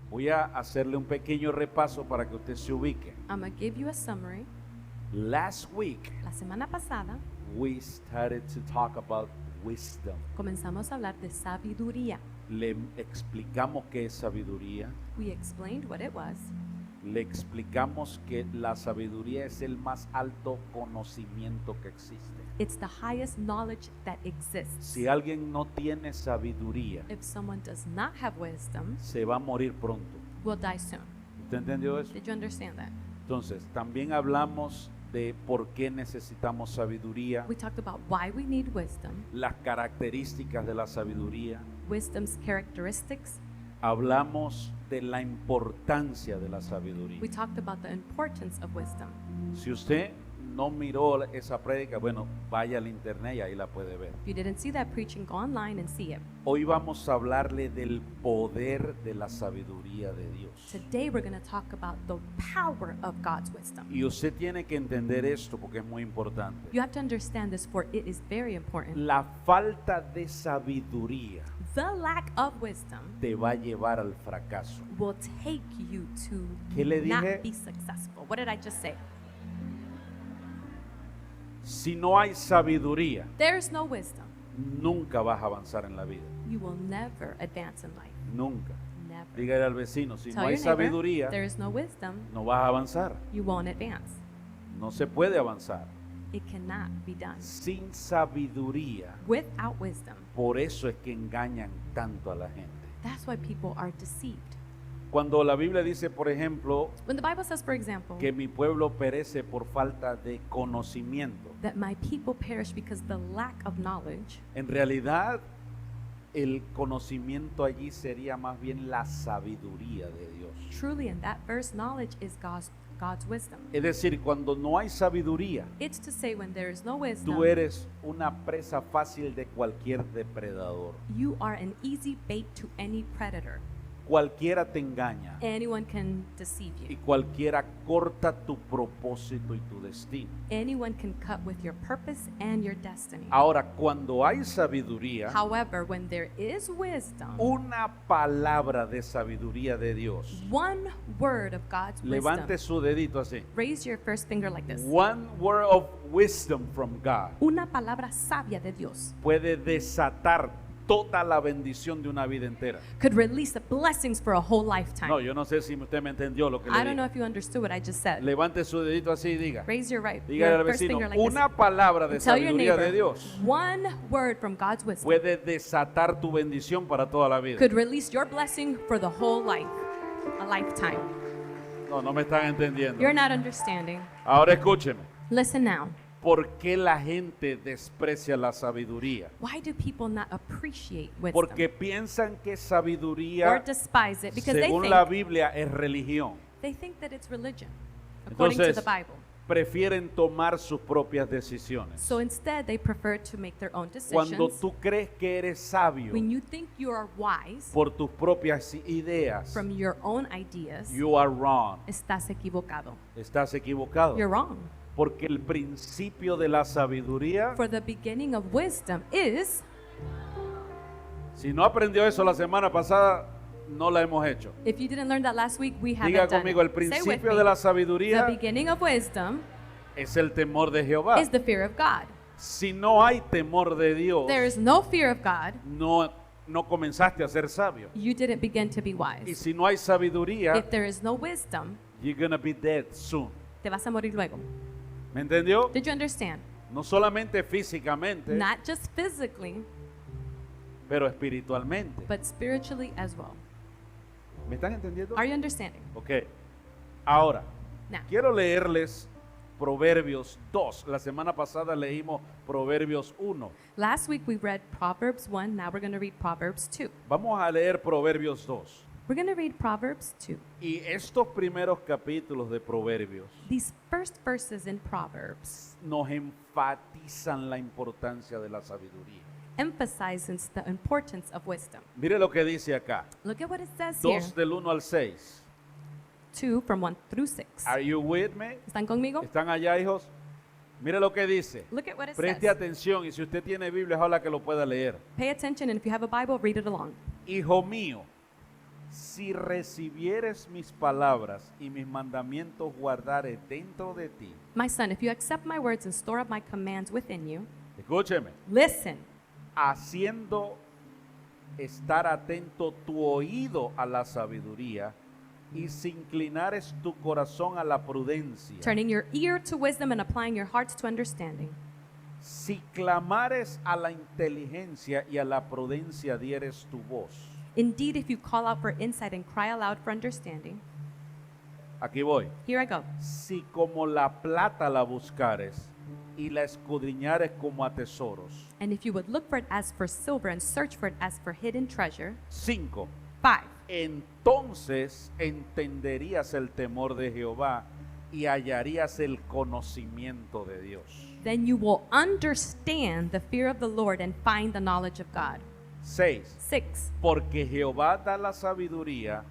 Voy a hacerle un pequeño repaso para que usted se ubique. I'm going to give you a summary. Last week, La semana pasada we started to talk about wisdom. comenzamos a hablar de sabiduría. Le explicamos qué es sabiduría. We explained what it was. Le explicamos que la sabiduría es el más alto conocimiento que existe. It's the highest knowledge that exists. Si alguien no tiene sabiduría, If someone does not have wisdom, se va a morir pronto. will die soon. ¿Usted entendió eso? Did you understand that? Entonces, también hablamos de por qué necesitamos sabiduría, We talked about why we need wisdom, las características de la sabiduría. wisdom's characteristics. Hablamos de la importancia de la sabiduría. We talked about the importance of wisdom. Si usted no miró esa prédica, bueno, vaya al internet y ahí la puede ver. If you didn't see that preaching, go online and see it. Hoy vamos a hablarle del poder de la sabiduría de Dios. Today we're going to talk about the power of God's wisdom. Y usted tiene que entender esto porque es muy importante. You have to understand this, for it is very important. La falta de sabiduría The lack of wisdom te va a llevar al fracaso. will take you to ¿Qué le dije? not be successful. What did I just say? Si no hay sabiduría, There's no wisdom. nunca vas a avanzar en la vida. You will never advance in life. Nunca. Never. Dígale al vecino, si Tell no hay your neighbor, sabiduría, there is no wisdom, no vas a avanzar. you won't advance. No se puede avanzar. It cannot be done. Sin sabiduría, Without wisdom, por eso es que engañan tanto a la gente. that's why people are deceived. Cuando la Biblia dice, por ejemplo, When the Bible says, for example, que mi pueblo perece por falta de conocimiento, that my people perish because the lack of knowledge, en realidad el conocimiento allí sería más bien la sabiduría de Dios. truly in that verse, knowledge is God's wisdom. Es decir, cuando no hay sabiduría, It's to say when there is no wisdom, tú eres una presa fácil de cualquier depredador. you are an easy bait to any predator. Cualquiera te engaña Anyone can deceive y you. cualquiera corta tu propósito y tu destino. Anyone can cut with your purpose and your destiny. Ahora, cuando hay sabiduría, However, when there is wisdom, una palabra de sabiduría de Dios. one word of God's Levante wisdom, su dedito así. raise your first finger like this. One word of wisdom from God Una palabra sabia de Dios puede desatar toda la bendición de una vida entera. could release the blessings for a whole lifetime. No, yo no sé si usted me entendió lo que le I don't know dije. if you understood what I just said. Levante su dedito así y diga. Raise your Dígale your al first vecino, finger like una this. palabra de And tell your sabiduría de neighbor, Dios one word from God's wisdom puede desatar tu bendición para toda la vida. could release your blessing for the whole life, a lifetime. No, no me están entendiendo. You're not understanding. Ahora escúcheme. Listen now. ¿Por qué la gente desprecia la sabiduría? Why do people not appreciate wisdom Porque piensan que or sabiduría, despise it? Because según la Biblia, es religión. they think that it's religion, according to Entonces, the Bible. prefieren tomar sus propias decisiones. So instead, they prefer to make their own Cuando decisions. tú crees que eres sabio When you think you are wise por tus propias ideas, from your own ideas, you are wrong. estás equivocado. Estás equivocado. You're wrong. Porque el principio de la sabiduría, For the beginning of wisdom is, si no aprendió eso la semana pasada, no la hemos hecho. if you didn't learn that last week, we haven't Diga done conmigo, el it. Say with principio me. de la The sabiduría beginning of wisdom es el temor de Jehová. is the fear of God. Si no hay temor de Dios, There is no fear of God, no comenzaste a ser sabio. you didn't begin to be Y wise. si no hay sabiduría, If there is no wisdom, you're gonna be dead soon. te vas a morir luego. ¿Me entendió? Did you understand? No solamente físicamente, Not just physically, pero espiritualmente. but spiritually as well. ¿Me están entendiendo? Are you understanding? Ok. Ahora, Now, quiero leerles Proverbios 2. La semana pasada leímos Proverbios 1. last week we read Proverbs 1, now we're going to read Proverbs 2. Vamos a leer Proverbios 2. We're going to read Proverbs 2. Y estos primeros capítulos de Proverbios These first verses in Proverbs nos enfatizan la importancia de la sabiduría. emphasizes the importance of wisdom. Mire lo que dice acá. Look at what it says here. 2 del 1 al 6. 2 from 1 through 6. Are you with me? ¿Están conmigo? ¿Están allá, hijos? Mire lo que dice. Look at what it Preste says. atención y si usted tiene Biblia, ojalá que lo pueda leer. Pay attention, and if you have a Bible, read it along. Hijo mío, si recibieres mis palabras y mis mandamientos guardares dentro de ti, My son, if you accept my words and store up my commands within you, escúcheme, listen, haciendo estar atento tu oído a la sabiduría y si inclinares tu corazón a la prudencia, turning your ear to wisdom and applying your hearts to understanding. si clamares a la inteligencia y a la prudencia dieres tu voz. Indeed, if you call out for insight and cry aloud for understanding, Aquí voy. here I go. Si como la plata la buscares y la escudriñares como a tesoros. And if you would look for it as for silver and search for it as for hidden treasure. 5. 5. Entonces entenderías el temor de Jehová y hallarías el conocimiento de Dios. Then you will understand the fear of the Lord and find the knowledge of God. 6. 6. Porque Jehová da la sabiduría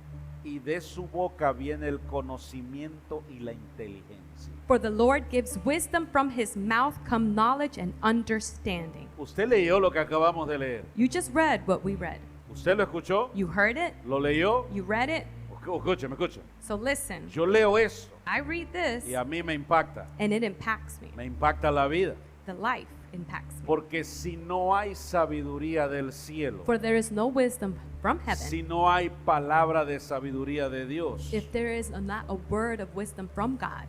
y de su boca viene el conocimiento y la inteligencia. For the Lord gives wisdom, from his mouth come knowledge and understanding. Usted leyó lo que acabamos de leer. You just read what we read. ¿Usted lo escuchó? You heard it, ¿Lo leyó? you read it. Escúcheme, escúcheme. So listen, Yo leo esto I read this y a mí me impacta. and it impacts me. Me impacta la vida. The life impacts me. Porque si no hay sabiduría del cielo, For there is no wisdom from heaven. si no hay palabra de sabiduría de Dios, If there is not a word of wisdom from God,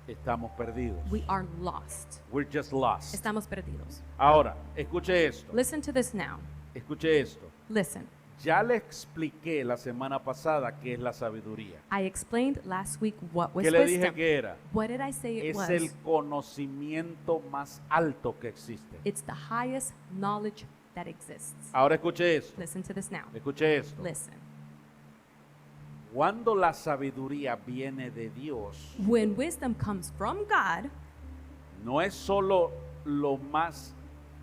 estamos perdidos. we are lost. We're just lost. Estamos perdidos. Ahora, escuche esto. Listen to this now. Escuche esto. Listen. Ya le expliqué la semana pasada qué es la sabiduría. I explained last week what was ¿Qué le dije wisdom. que era? What did I say it Es was? el conocimiento más alto que existe. It's the highest knowledge that exists. Ahora escuche esto. Listen to this now. Escuche esto. Listen. Cuando la sabiduría viene de Dios, When wisdom comes from God, no es solo lo más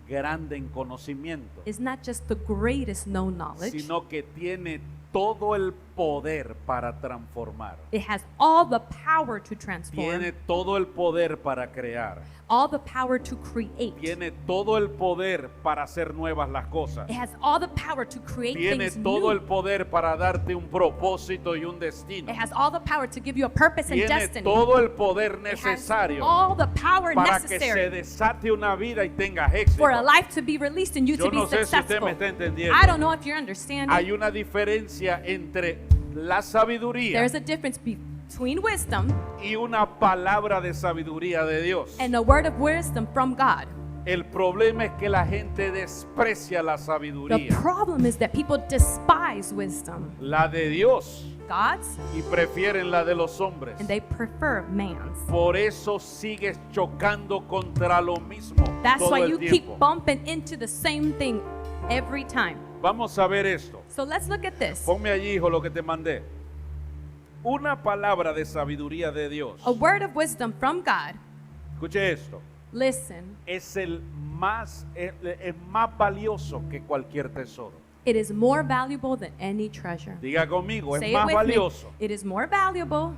grande en conocimiento, it's not just the greatest known knowledge. sino que tiene todo el poder para transformar. It has all the power to transform, Tiene todo el poder para crear. all the power to create. Tiene todo el poder para hacer nuevas las cosas. It has all the power to create Tiene things todo el new. poder para darte un propósito y un destino. It has all the power to give you a purpose and Tiene destiny. todo el poder It has necesario all the power para que se necessary desate una vida y tengas éxito. for a life to be released and you Yo to be no sé si usted successful. me está entendiendo. I don't know if you're understanding. Hay una diferencia entre la sabiduría There's a difference between wisdom y una palabra de sabiduría de Dios. and a word of wisdom from God. El problema es que la gente desprecia la The sabiduría, problem is that people despise wisdom, la de Dios, God's, y prefieren la de los hombres. and they prefer man's. Por eso sigues chocando contra lo mismo That's todo why el you tiempo. keep bumping into the same thing every time. Vamos a ver esto. So let's look at this. Ponme allí, hijo, lo que te mandé. Una palabra de sabiduría de Dios. A word of wisdom from God. Escuche esto. Listen, Es más valioso que cualquier tesoro. it is more valuable than any treasure. Diga conmigo, es Say it más with valioso me. It is more valuable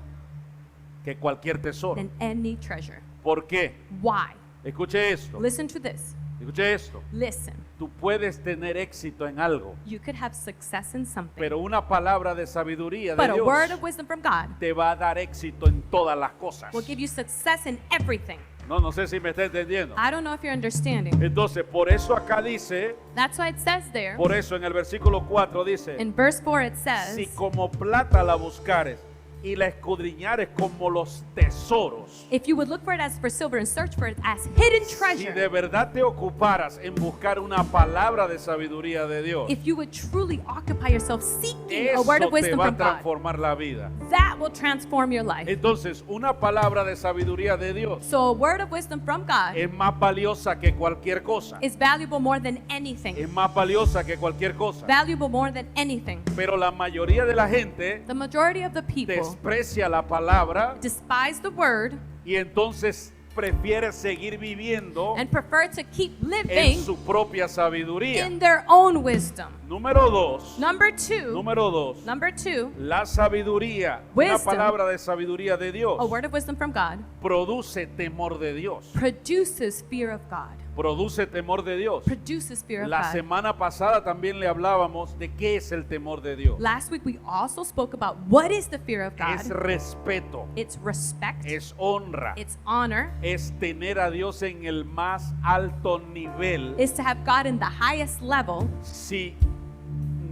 que cualquier tesoro. than any treasure. ¿Por qué? Why? Escuche esto. Listen to this. Escuche esto. Listen. Tú puedes tener éxito en algo, You could have success in something, pero una palabra de sabiduría de but a word Dios of wisdom from God te va a dar éxito en todas las cosas. will give you success in everything. No sé si me está entendiendo. I don't know if you're understanding. Entonces, por eso acá dice, That's why it says there. por eso en el versículo 4 dice, In verse 4 it says, si como plata la buscares y la escudriñares como los tesoros, if you would look for it as for silver and search for it as hidden si treasure, de verdad te ocuparas en buscar una palabra de sabiduría de Dios, if you would truly occupy yourself seeking a eso word of te wisdom va a from God, transformar la vida. that will transform your life. Entonces, una palabra de sabiduría de Dios So a word of wisdom from God es más valiosa que cualquier cosa. is valuable more than Es anything. más valiosa que cualquier cosa. Valuable more than anything. Pero la mayoría de la gente The majority of the people desprecia la palabra despise the word y entonces prefiere seguir viviendo and prefer to keep en living su propia sabiduría. in their own wisdom. Número 2. Number two, Número 2. La sabiduría, una Wisdom. palabra de sabiduría de Dios, a word of wisdom from God produce temor de Dios. produces fear of God. produce temor de Dios. produces fear of La God. semana pasada también le hablábamos de qué es el temor de Dios. Last week we also spoke about what is the fear of Es God. respeto, It's respect, es honra, it's honor, es tener a Dios en el más alto nivel. is to have God in the highest level. Si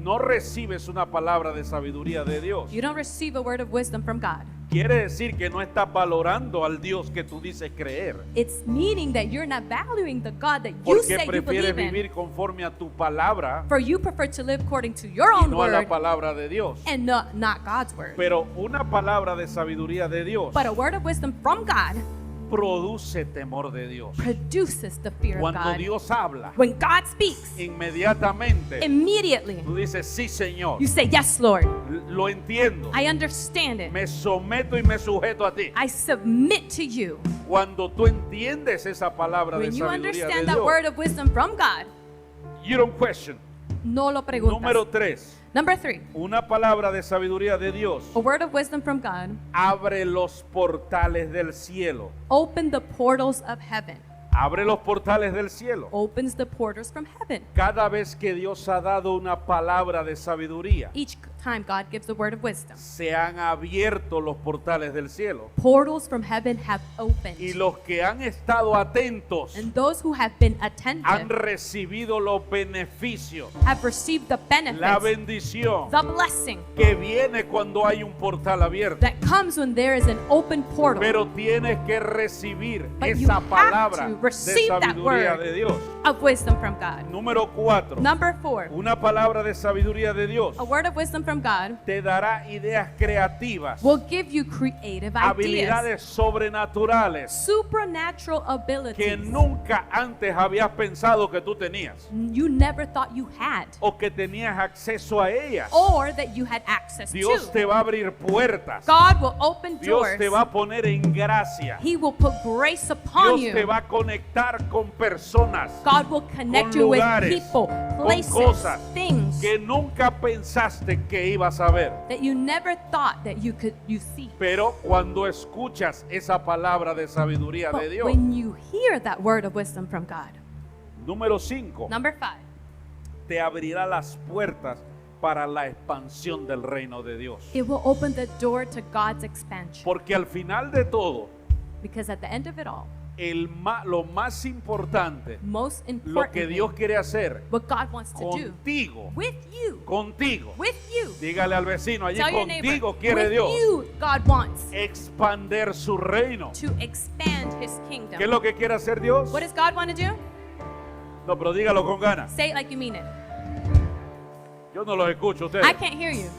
no recibes una palabra de sabiduría de Dios, You don't receive a word of wisdom from God. quiere decir que no estás valorando al Dios que tú dices creer. It's meaning that you're not valuing the God that you Porque say you prefieres believe in. vivir conforme a tu palabra For you prefer to live according to your y own no a la word palabra de Dios. and not God's word. Pero una palabra de sabiduría de Dios But a word of wisdom from God produce temor de Dios. produces the fear of Cuando God. Dios habla, When God speaks, inmediatamente immediately tú dices, sí, Señor, you say, yes, Lord, lo entiendo, I understand it. me someto y me sujeto a ti. I submit to you. Cuando tú entiendes esa palabra de When you sabiduría de understand that Dios, word of wisdom from God, you don't question. no lo preguntas. Número 3, Number 3, una palabra de sabiduría de Dios a word of wisdom from God, abre los portales del cielo. open the portals of heaven. Abre los portales del cielo. Opens the portals from heaven. Cada vez que Dios ha dado una palabra de sabiduría, Each time God gives a word of wisdom, se han abierto los portales del cielo. portals from heaven have opened. Y los que han estado atentos And those who have been han attentive recibido los beneficios, have received the la benefits, bendición the blessing que viene cuando hay un portal abierto. that comes when there is an open portal. Pero tienes que recibir But you esa have palabra to de receive that sabiduría word. de Dios. Of wisdom from God. Número 4. Number 4, Una palabra de sabiduría de Dios a word of wisdom from God te dará ideas creativas, will give you creative ideas, habilidades sobrenaturales supernatural que abilities nunca antes habías pensado que tú tenías you never thought you had, o que tenías acceso a ellas. or that you had access Dios to. te va a abrir puertas. God will open Dios doors. te va a poner en gracia. He will put grace upon Dios te you. va a conectar con personas God will connect con you with lugares, people, con places, cosas things que nunca pensaste que ibas a ver. that you never thought that you see. Pero cuando escuchas esa palabra de sabiduría de But Dios. when you hear that word of wisdom from God, Número 5. number 5, Te abrirá las puertas para la expansión del reino de Dios. it will open the door to God's expansion. Porque al final de todo, Because at the end of it all, lo más importante, most lo que importantly, Dios quiere hacer what God wants to do contigo, contigo, with you, dígale al vecino allí, tell your neighbor, contigo quiere with Dios you, God wants expander su reino. to expand His kingdom. ¿Qué es lo que quiere hacer Dios? What does God want to do? No, pero dígalo con ganas. Say it like you mean it. Yo no los escucho a ustedes. I can't hear you.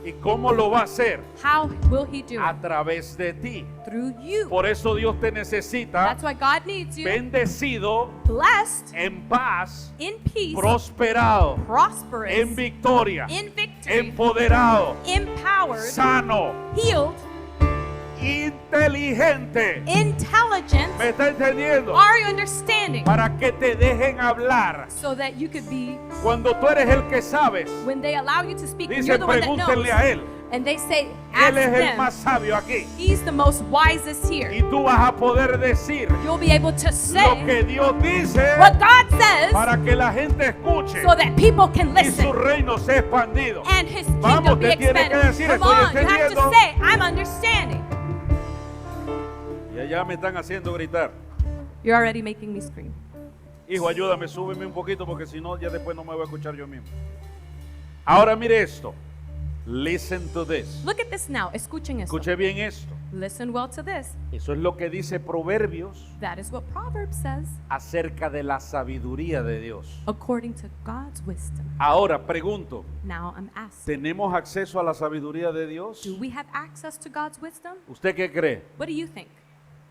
¿Y cómo lo va a hacer? How will He do A it? través de ti. Through you. Por eso Dios te necesita That's why God needs you bendecido, blessed, en paz, in peace, prosperado, prosperous, en victoria, in victory, empoderado, empowered, sano, healed, inteligente. intelligent. ¿Me está entendiendo? Are you understanding? Para que te dejen hablar. So that you could be, Cuando tú eres el que sabes, when they allow you to speak, dice, you're the one that pregúntenle knows. a él. And they say, ask Él es el them. más sabio aquí. He's the most wisest here. Y tú vas a poder decir You'll be able to lo say que Dios dice what God says para que la gente escuche so that people can y su listen reino sea expandido. and His Vamos, kingdom be te tiene que expanded. decir, Come estoy on, you have entendiendo. to say, I'm understanding. Y allá me están haciendo gritar. You're already making me scream. Hijo, ayúdame, súbeme un poquito porque si no, ya después no me voy a escuchar yo mismo. Ahora mire esto. Listen to this. Look at this now. Escuchen esto. Escuche bien esto. Listen well to this. Eso es lo que dice Proverbios That is what Proverbs says acerca de la sabiduría de Dios. according to God's wisdom. Ahora pregunto, Now I'm asking, ¿tenemos acceso a la sabiduría de Dios? do we have access to God's wisdom? ¿Usted qué cree? What do you think?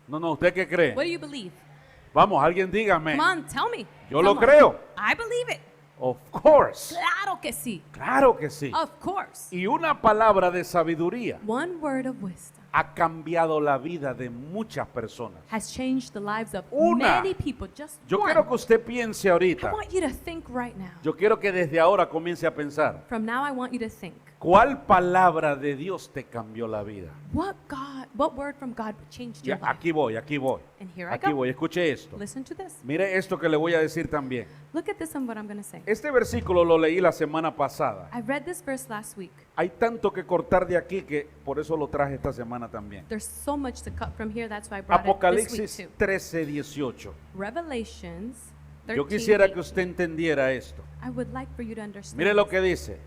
No, ¿usted qué cree? What do you believe? Vamos, alguien dígame. Come on, tell me. Yo lo Come on. creo. I believe it. Of course. Claro que sí. Claro que sí. Of course. Y una palabra de sabiduría One word of wisdom ha cambiado la vida de muchas personas. has changed the lives of Una. many people. Just Yo one. quiero que usted piense I ahorita. want you to think right now. Yo quiero que desde ahora comience a pensar. From now, I want you to think. ¿Cuál palabra de Dios te cambió la vida? What word from God changed your Ya, life? aquí voy. And here I Aquí go. voy, escuche esto. Listen to this. Mire esto que le voy a decir también. Look at this and what I'm going to say. Este versículo lo leí la semana pasada. I read this verse last week. Hay tanto que cortar de aquí que por eso lo traje esta semana también. There's so much to cut from here. That's why I brought it this Apocalipsis week too. 13:18. Revelations 13. Yo quisiera que usted entendiera esto. I would like for you to understand. Mire lo que dice.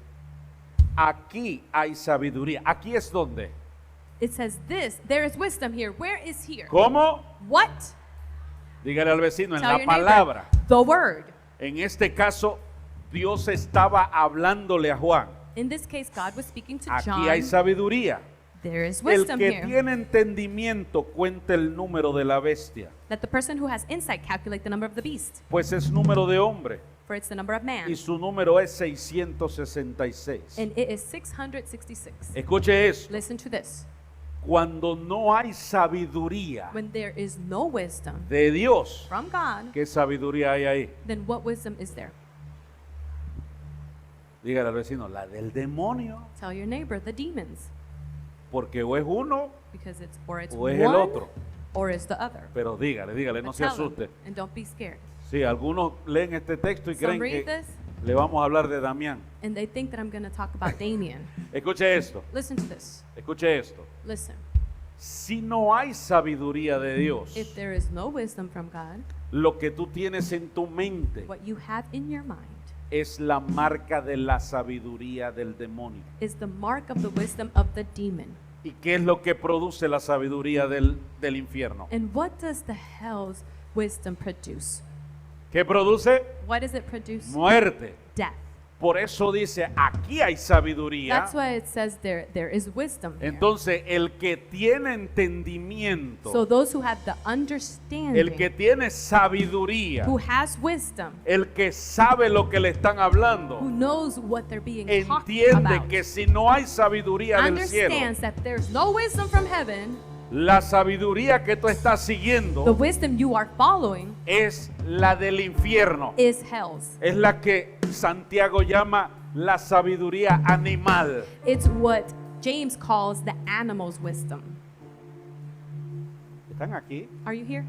Aquí hay sabiduría. Aquí es donde. It says this. There is wisdom here. Where is here? ¿Cómo? What? Dígale al vecino en Tell la your neighbor. palabra. The word. En este caso, Dios estaba hablándole a Juan. In this case, God was speaking to Aquí John. hay sabiduría. There is El wisdom que here. tiene entendimiento cuenta el número de la bestia, Let the person who has insight calculate the number of the beast, pues es número de hombre for it's the number of man. y su número es 666. And it is 666. Escuche eso. Listen to this. Cuando no hay sabiduría When there is no wisdom de Dios, from God, ¿qué sabiduría hay ahí? then what wisdom is there? Dígale al vecino, la del demonio, Tell your neighbor the demons, porque o es uno because it's or it's o es el one otro. or it's the other. Pero dígale, no But se tell them, asuste. and don't be scared. Sí, algunos leen este texto y Some creen read que this le vamos a hablar de Damián. and they think that I'm going to talk about Damien. Escuche esto, Listen to this. escuche esto. Listen. Si no hay sabiduría de Dios, If there is no wisdom from God, lo que tú tienes en tu mente what you have in your mind es la marca de la sabiduría del demonio. is the mark of the wisdom of the demon. ¿Y qué es lo que produce la sabiduría del infierno? And what does the hell's wisdom produce? ¿Qué produce? What does it produce? Muerte. Death. Por eso dice, aquí hay sabiduría. That's why it says there is wisdom there. Entonces, el que tiene entendimiento, So those who have the el understanding, que tiene sabiduría, who has wisdom, el que sabe lo que le están hablando, who knows what they're being taught entiende about, que si no hay sabiduría del cielo, understands that there's no wisdom from heaven, la sabiduría que tú estás the siguiendo wisdom you are following es la del infierno. is hell's. Es la que Santiago llama la sabiduría animal. It's what James calls the animal's wisdom. ¿Están aquí? Are you here?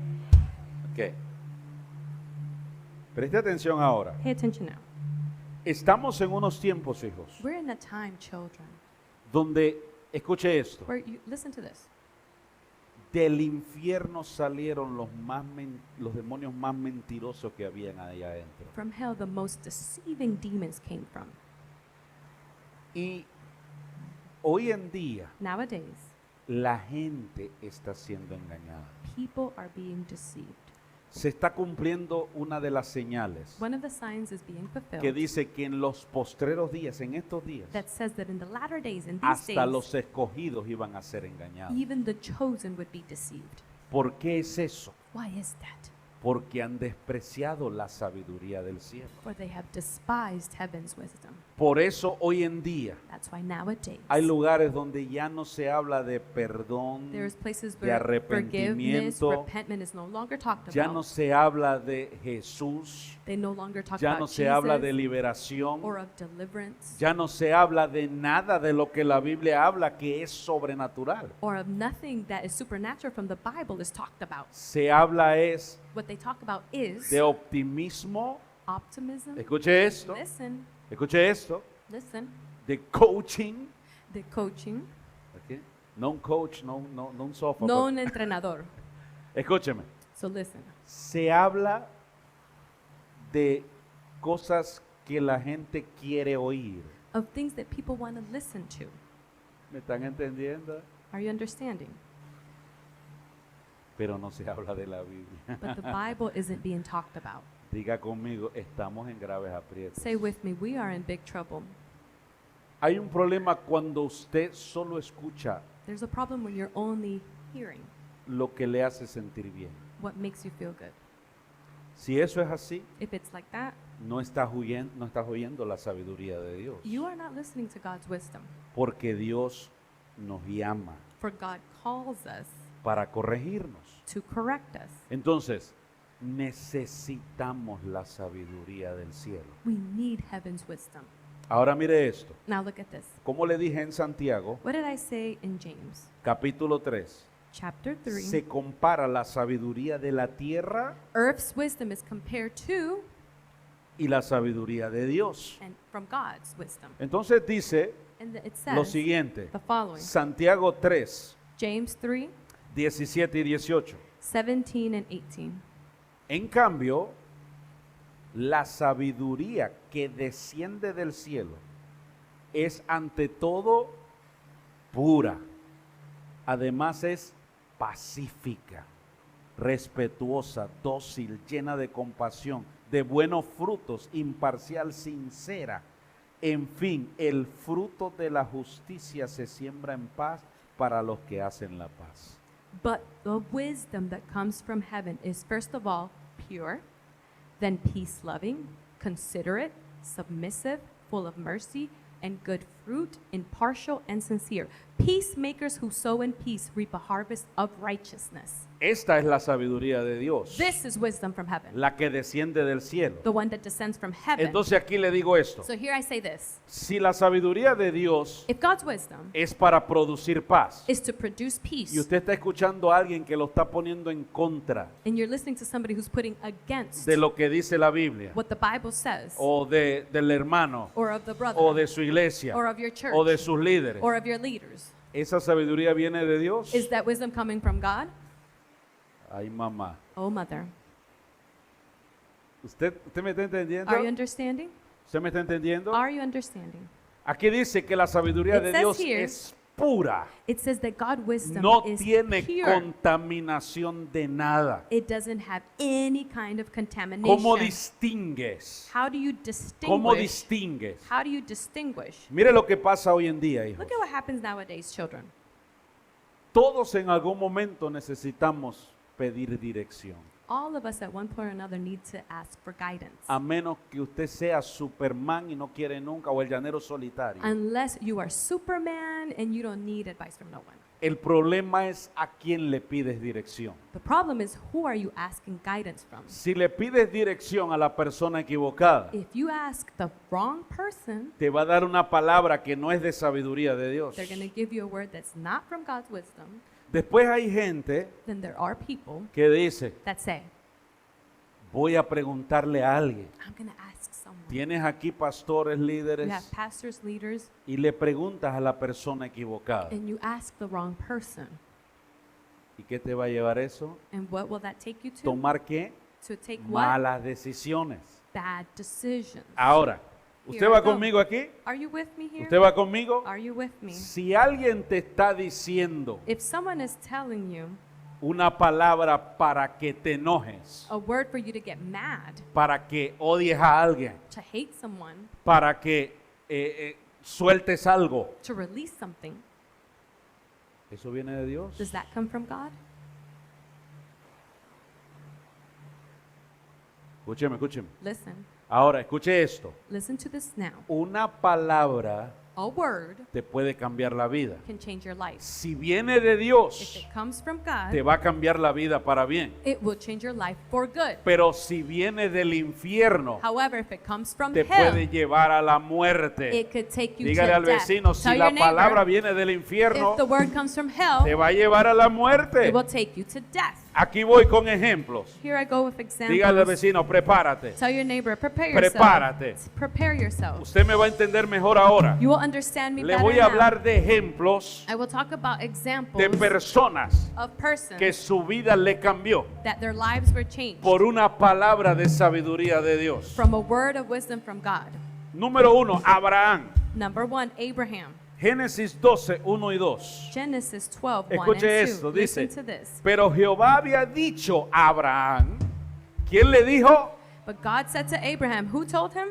Ok. Preste atención ahora. Pay attention now. Estamos en unos tiempos, hijos, We're in a time, children, donde, escuche esto, where you listen to this. del infierno salieron los demonios más mentirosos que habían allá adentro. From hell, the most deceiving demons came from. Y hoy en día Nowadays, la gente está siendo engañada. people are being deceived. Se está cumpliendo una de las señales One of the signs is being que fulfilled dice que en los postreros días, en estos días, that says that in the latter days, in these hasta days, los escogidos iban a ser engañados. even the chosen would be deceived. ¿Por qué es eso? Why is that? Porque han despreciado la sabiduría del cielo. For they have despised heaven's wisdom. Por eso hoy en día That's why nowadays hay lugares donde ya no se habla de perdón, there's places de where forgiveness, arrepentimiento, repentment is no longer talked ya about. no se habla de Jesús, They no longer talk ya about no se habla de Jesus liberación, or of deliverance ya no se habla de nada de lo que la Biblia habla que es sobrenatural. or of nothing that is supernatural from the Bible is talked about. Se habla es What they talk about is de optimismo, optimism. escuche esto, Listen, de coaching, the coaching, ¿ok? No un coach, no un sofá. no un entrenador. Escúcheme, So listen, se habla de cosas que la gente quiere oír. of things that people want to listen to. ¿Me están entendiendo? Are you understanding? Pero no se habla de la Biblia. But the Bible isn't being talked about. Diga conmigo, estamos en graves aprietos. Say with me, we are in big trouble. Hay un problema cuando usted solo escucha There's a problem when you're only hearing lo que le hace sentir bien. what makes you feel good. Si eso es así, If it's like that, no estás oyendo la sabiduría de Dios. you are not listening to God's wisdom. Porque Dios nos llama For God calls us para corregirnos. to correct us. Entonces, necesitamos la sabiduría del cielo. We need heaven's wisdom. Ahora mire esto. Now look at this. Como le dije en Santiago, What did I say in James? capítulo 3, Chapter 3. se compara la sabiduría de la tierra Earth's wisdom is compared to y la sabiduría de Dios. and from God's wisdom. Entonces dice And it lo says siguiente, the following. Santiago 3, James 3, 17 y 18. 17 and 18. En cambio, la sabiduría que desciende del cielo es ante todo pura. Además es pacífica, respetuosa, dócil, llena de compasión, de buenos frutos, imparcial, sincera. En fin, el fruto de la justicia se siembra en paz para los que hacen la paz. But the wisdom that comes from heaven is first of all pure, then peace-loving, considerate, submissive, full of mercy and good fruit, impartial and sincere. Peacemakers who sow in peace reap a harvest of righteousness. Esta es la sabiduría de Dios, This is wisdom from heaven, la que desciende del cielo. the one that descends from heaven. Entonces aquí le digo esto, So here I say this. si la sabiduría de Dios If God's wisdom es para producir paz, is to produce peace, y usted está escuchando a alguien que lo está poniendo en contra and you're listening to somebody who's putting against de lo que dice la Biblia, what the Bible says, o del hermano, or of the brother, o de su iglesia, or of your church, o de sus líderes, or of your leaders, ¿esa sabiduría viene de Dios? is that wisdom coming from God? Ay, mamá. Oh, mother. ¿Usted me está entendiendo? Are you understanding? ¿Usted me está entendiendo? Are you understanding? Aquí dice que la sabiduría It de says Dios here, es pura. It says that God wisdom No is tiene pure. contaminación de nada. It doesn't have any kind of contamination. ¿Cómo distingues? How do you ¿Cómo distinguish? distingues? How do you distinguish? Mire lo que pasa hoy en día, hijos. Look at what happens nowadays, children. Todos en algún momento necesitamos pedir dirección. All of us at one point or another need to ask for guidance. A menos que usted sea Superman y no quiere nunca, o el llanero solitario. Unless you are Superman and you don't need advice from no one. El problema es a quién le pides dirección. The problem is, who are you asking guidance from? Si le pides dirección a la persona equivocada, If you ask the wrong person, te va a dar una palabra que no es de sabiduría de Dios. they're going to give you a word that's not from God's wisdom. Después hay gente Then there are people que dice, that say, voy a preguntarle a alguien. I'm going to ask someone. Tienes aquí pastores, You have líderes, pastors, leaders, y le preguntas a la persona equivocada. and you ask the wrong person. ¿Y qué te va a llevar eso? And what will that take you to? ¿Tomar qué? To take what? Malas decisiones. Bad decisions. Ahora, ¿usted Here va I go. conmigo aquí? Are you with me here? ¿Usted va conmigo? Are you with me? Si alguien te está diciendo If someone is telling you una palabra para que te enojes, a word for you to get mad, para que odies a alguien, to hate someone, para que sueltes algo, to release something, ¿eso viene de Dios? does that come from God? Escúcheme, escúcheme. Listen. Ahora, escuche esto. Listen to this now. Una palabra A word te puede cambiar la vida. can change your life. Si viene de If Dios, it comes from te God, va a cambiar la vida para bien. it will change your life for good. Pero si viene del infierno, However, if it comes from te puede hell, llevar a la muerte. it could take you Dígale to al death. vecino, si Tell la your neighbor, palabra viene del infierno, if the word comes from te hell, va a llevar a la muerte. it will take you to death. Aquí voy con ejemplos. Here I go with Dígale al examples. vecino, prepárate. Tell your neighbor, prepare yourself. Prepárate. Prepare yourself. Usted me va a entender mejor ahora. You will understand me Le better voy a now. hablar de ejemplos I will talk about de examples personas of persons que su vida le cambió that their lives were changed por una palabra de sabiduría de Dios. from a word of wisdom from God. Número 1, Abraham. Number 1, Abraham. Génesis 12, 1 y 2. Genesis 12, 1 Escuche and 2. esto, Listen dice, to this. pero Jehová había dicho a Abraham, ¿quién le dijo? But God said to Abraham, who told him?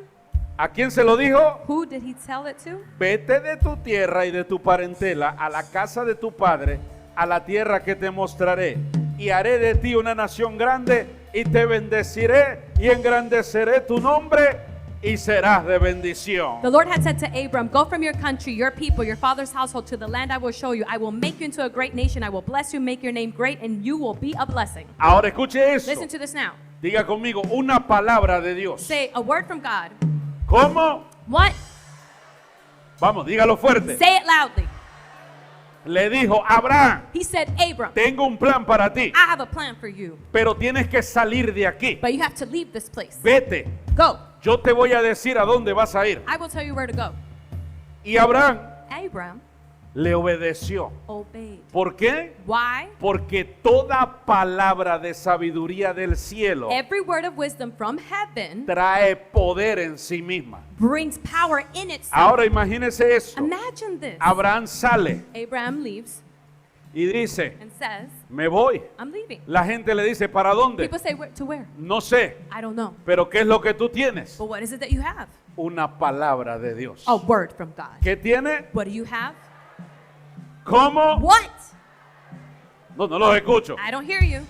¿A quién se lo dijo? Who did he tell it to? Vete de tu tierra y de tu parentela a la casa de tu padre, a la tierra que te mostraré, y haré de ti una nación grande, y te bendeciré y engrandeceré tu nombre, y serás de bendición. The Lord had said to Abram, go from your country, your people, your father's household to the land I will show you. I will make you into a great nation. I will bless you, make your name great, and you will be a blessing. Ahora escuche eso. Listen to this now. Diga conmigo, una palabra de Dios. Say a word from God. ¿Cómo? What? Vamos, dígalo fuerte. Say it loudly. Le dijo, Abraham, He said, Abram, tengo un plan para ti, I have a plan for you, pero tienes que salir de aquí. but you have to leave this place. Vete, Go. yo te voy a decir a dónde vas a ir. I will tell you where to go. Y Abraham Abram le obedeció. obeyed. ¿Por qué? Why? Porque toda palabra de sabiduría del cielo Every word of wisdom from heaven trae poder en sí misma. brings power in itself. Ahora imagínese eso. Imagine this. Abraham sale Abraham leaves y dice, and says, me voy. I'm leaving. La gente le dice, ¿para dónde? People say, where, to where? No sé, I don't know. pero ¿qué es lo que tú tienes? But what is it that you have? Una palabra de Dios. A word from God. ¿Qué tiene? What do you have? ¿Cómo? What? No los escucho. I don't hear you.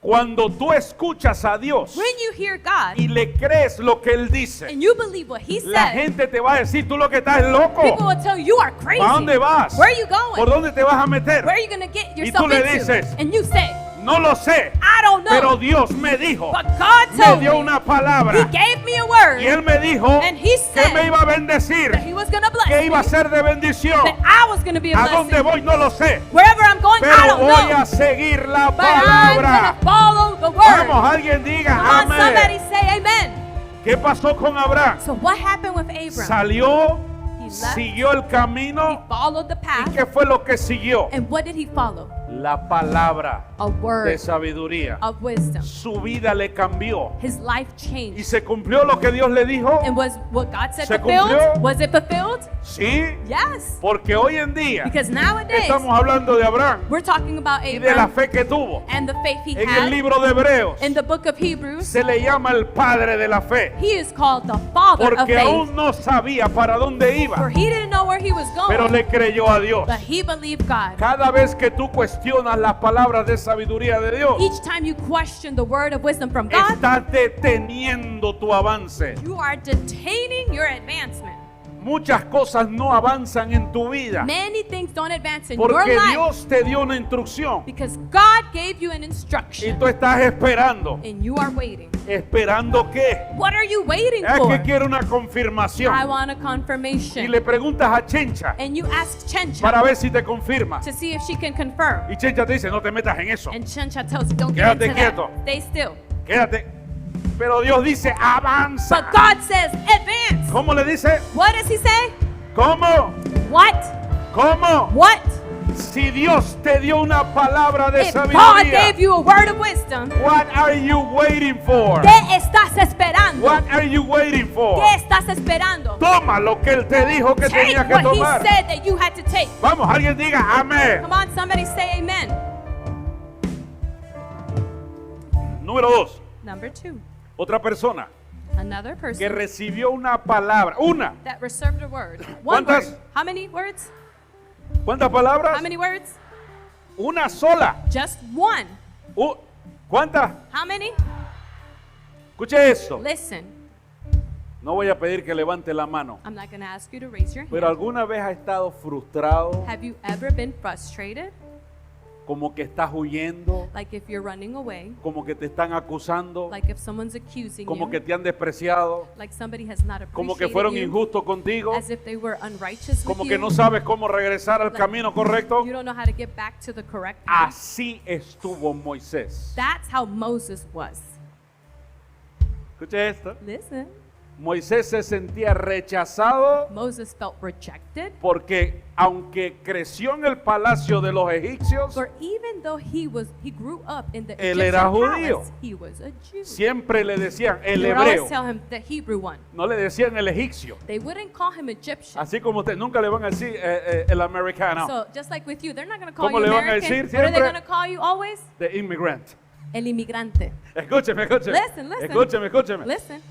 Cuando tú escuchas a Dios When you hear God y le crees lo que Él dice, and you believe what He la said, gente te va a decir, tú lo que estás es loco. people will tell you you are crazy. ¿Para dónde vas? Where are you going? ¿Por dónde te vas a meter? Where are you going to get Y yourself tú le into? dices, And you say, no lo sé, I don't know. pero Dios me dijo, But God me told dio me. una He palabra gave me a word y Él me dijo and He que me said iba a bendecir, that He was going to bless que iba a me, ser de bendición. that I was going to be a ¿A dónde blessing. voy? No lo sé, Wherever I'm going, I pero don't voy know. a seguir la But I'm going palabra. to follow the word. Vamos, alguien diga Come on, somebody amén. say amen. ¿Qué pasó con Abraham? So what happened with Abram? Salió, He left. siguió el He camino. followed the ¿Y path. qué fue lo que siguió? And what did he follow? La palabra A de word sabiduría. of wisdom. Su vida le cambió. His life ¿Y changed. se cumplió lo que Dios le dijo? And was what God said ¿Se fulfilled? cumplió? Was it fulfilled? Sí, Yes. porque hoy en día Because nowadays, estamos hablando de Abraham we're talking about y de la Abram fe que tuvo. and the faith he En el had. libro de Hebreos In the book of Hebrews, se le llama el padre de la fe, he is called the father of porque faith. aún no sabía para dónde For iba, he didn't know where he was pero going, le creyó a Dios. but he believed God. Cada vez que tú cuestionas las palabras de sabiduría de Dios, Each time you question the word of wisdom from God, estás deteniendo tu avance. you are detaining your advancement. Muchas cosas no avanzan en tu vida Many things don't advance in your porque life Dios te dio una instrucción because God gave you an y instruction tú estás esperando. and you are waiting. ¿Esperando qué? What are you waiting Es for? que quiero una I confirmación. want a Y confirmation. le preguntas a Chencha And you ask Chencha para ver si te confirma. to see if she can confirm. Y Chencha te dice, no te metas en eso. And Chencha tells you, don't Quédate get into quieto. that. Stay still. Quédate. Pero Dios dice, avanza. But God says, advance. ¿Cómo le dice? What does he say? ¿Cómo? What? ¿Cómo? What? Si Dios te dio una palabra de If God sabiduría, gave you a word of wisdom, what are you waiting for? ¿qué estás esperando? What are you waiting for? ¿Qué estás esperando? Toma lo que Él te dijo que Take tenías que what he tomar. said that you had to take. Vamos, alguien diga amén. Come on, somebody say amen. Número 2. Number 2, Otra persona another que person recibió una palabra. Una. that received a word. One ¿Cuántas? word. How many words? ¿Cuántas palabras? How many words? Una sola. Just one. ¿Cuántas? How many? Escuche esto. Listen, No voy a pedir que levante la mano. I'm not going to ask you to raise your Pero hand. alguna vez has estado frustrado, Have you ever been frustrated? como que estás huyendo, Like if you're running away, como que te están acusando, like if someone's accusing como que you, te han despreciado, like somebody has not como que appreciated fueron you, injustos contigo, as if they were unrighteous como with que you, no sabes cómo regresar al Like, camino correcto. you don't know how to get back to the correct path. Así estuvo Moisés. That's how Moses was. Escuche esto. Listen, Moisés se sentía rechazado Moses felt rejected, porque aunque creció en el palacio de los egipcios, for even though he grew up in the Él Egyptian era judío. palace, he was a Jew. siempre le decían el They would hebreo, always tell him the Hebrew one. no le decían el egipcio. They wouldn't call him Egyptian. Así como usted nunca le van a decir el americano, So just like with you, they're not going to call ¿Cómo you le van a American. decir What are they siempre? going to call you always? the immigrant. El inmigrante. Escúcheme. Listen. Escúcheme. Listen.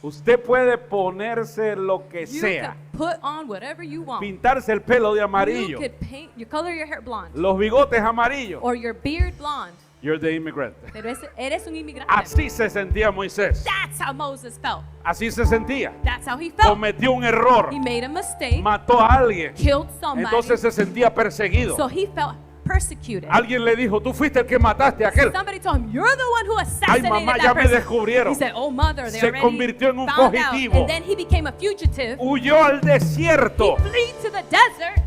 Usted puede ponerse lo que You sea, could put on whatever you want. pintarse el pelo de You amarillo, could paint, you color your hair blonde los bigotes amarillos. or your beard blonde. You're the immigrant. Pero eres un inmigrante. Así se sentía Moisés. That's how Moses felt. Así se sentía. That's how he felt. Cometió un error, He made a mistake, mató a alguien, killed somebody, entonces se sentía perseguido. so he felt persecuted. Alguien le dijo, tú fuiste el que mataste a aquel. Somebody told him, you're the one who Ay, assassinated mamá, that ya me person. descubrieron. He said, oh mother, they Se already convirtió en un found out. fugitivo. And then he became a fugitive. Huyó al desierto. He fled to the desert.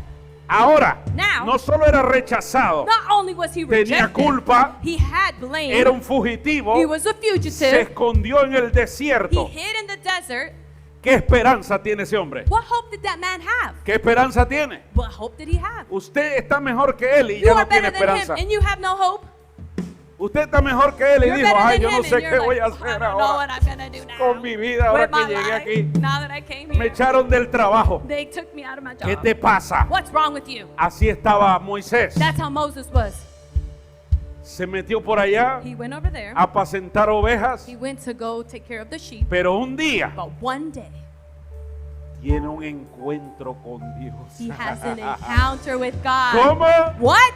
Ahora, Now, no solo era rechazado, not only was he tenía rejected, culpa, he had blame. era un fugitivo, He was a se fugitive. escondió en el He desierto. hid in the desert. ¿Qué esperanza tiene ese hombre? What hope did that man have? ¿Qué esperanza tiene? What hope did he have? Usted está mejor que él y You ya no are tiene better than him esperanza. and you have no hope. Usted está mejor que él y You're dijo, better ay, than yo no him sé and qué you're voy a like, I hacer don't know what ahora I'm gonna do now. con mi vida ahora With que my llegué life, aquí. now that I came Me here. echaron del trabajo. They took me out of my ¿Qué job. te pasa? What's wrong with you? Así estaba Moisés. That's how Moses was. Se metió por allá He went over there. a apacentar ovejas, He went to go take care of the sheep. pero un día But one day, tiene un encuentro con Dios. he has an encounter with God. ¿Cómo? What?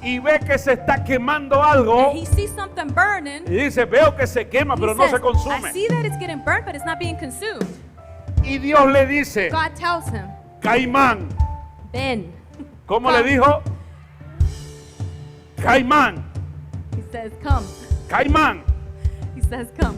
Y ve que se está quemando algo And he sees something burning. y dice, veo que se quema, He pero no says, se consume. I see that it's getting burnt, but it's not being consumed. Y Dios le dice, God tells him, Caimán, Ben. ¿cómo le dijo? Caimán, He says, come. Caimán, He says, come.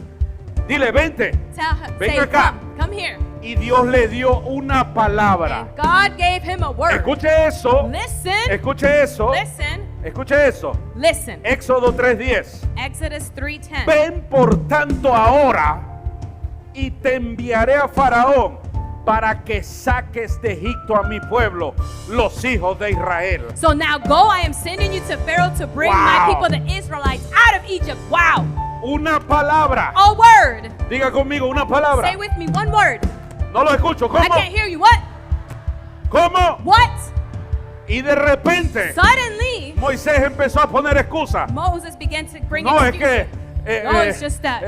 dile, vente. Tell him, Ven say, acá. come here. Y Dios le dio una palabra. And God gave him a word. Escuche eso, Listen, escuche eso, listen, escuche eso. listen. Éxodo 3:10. Exodus 3:10. Ven por tanto ahora y te enviaré a Faraón para que saques de Egipto a mi pueblo, los hijos de Israel. So now go, I am sending you to Pharaoh to bring Wow. my people, the Israelites, out of Egypt. Wow. Una palabra. A word. Diga conmigo una palabra. Say with me one word. No lo escucho. I ¿Cómo? can't hear you. What? ¿Cómo? What? Y de repente Suddenly, Moisés empezó a poner excusas. Moses began to bring No, es excuses. que No, it's just that.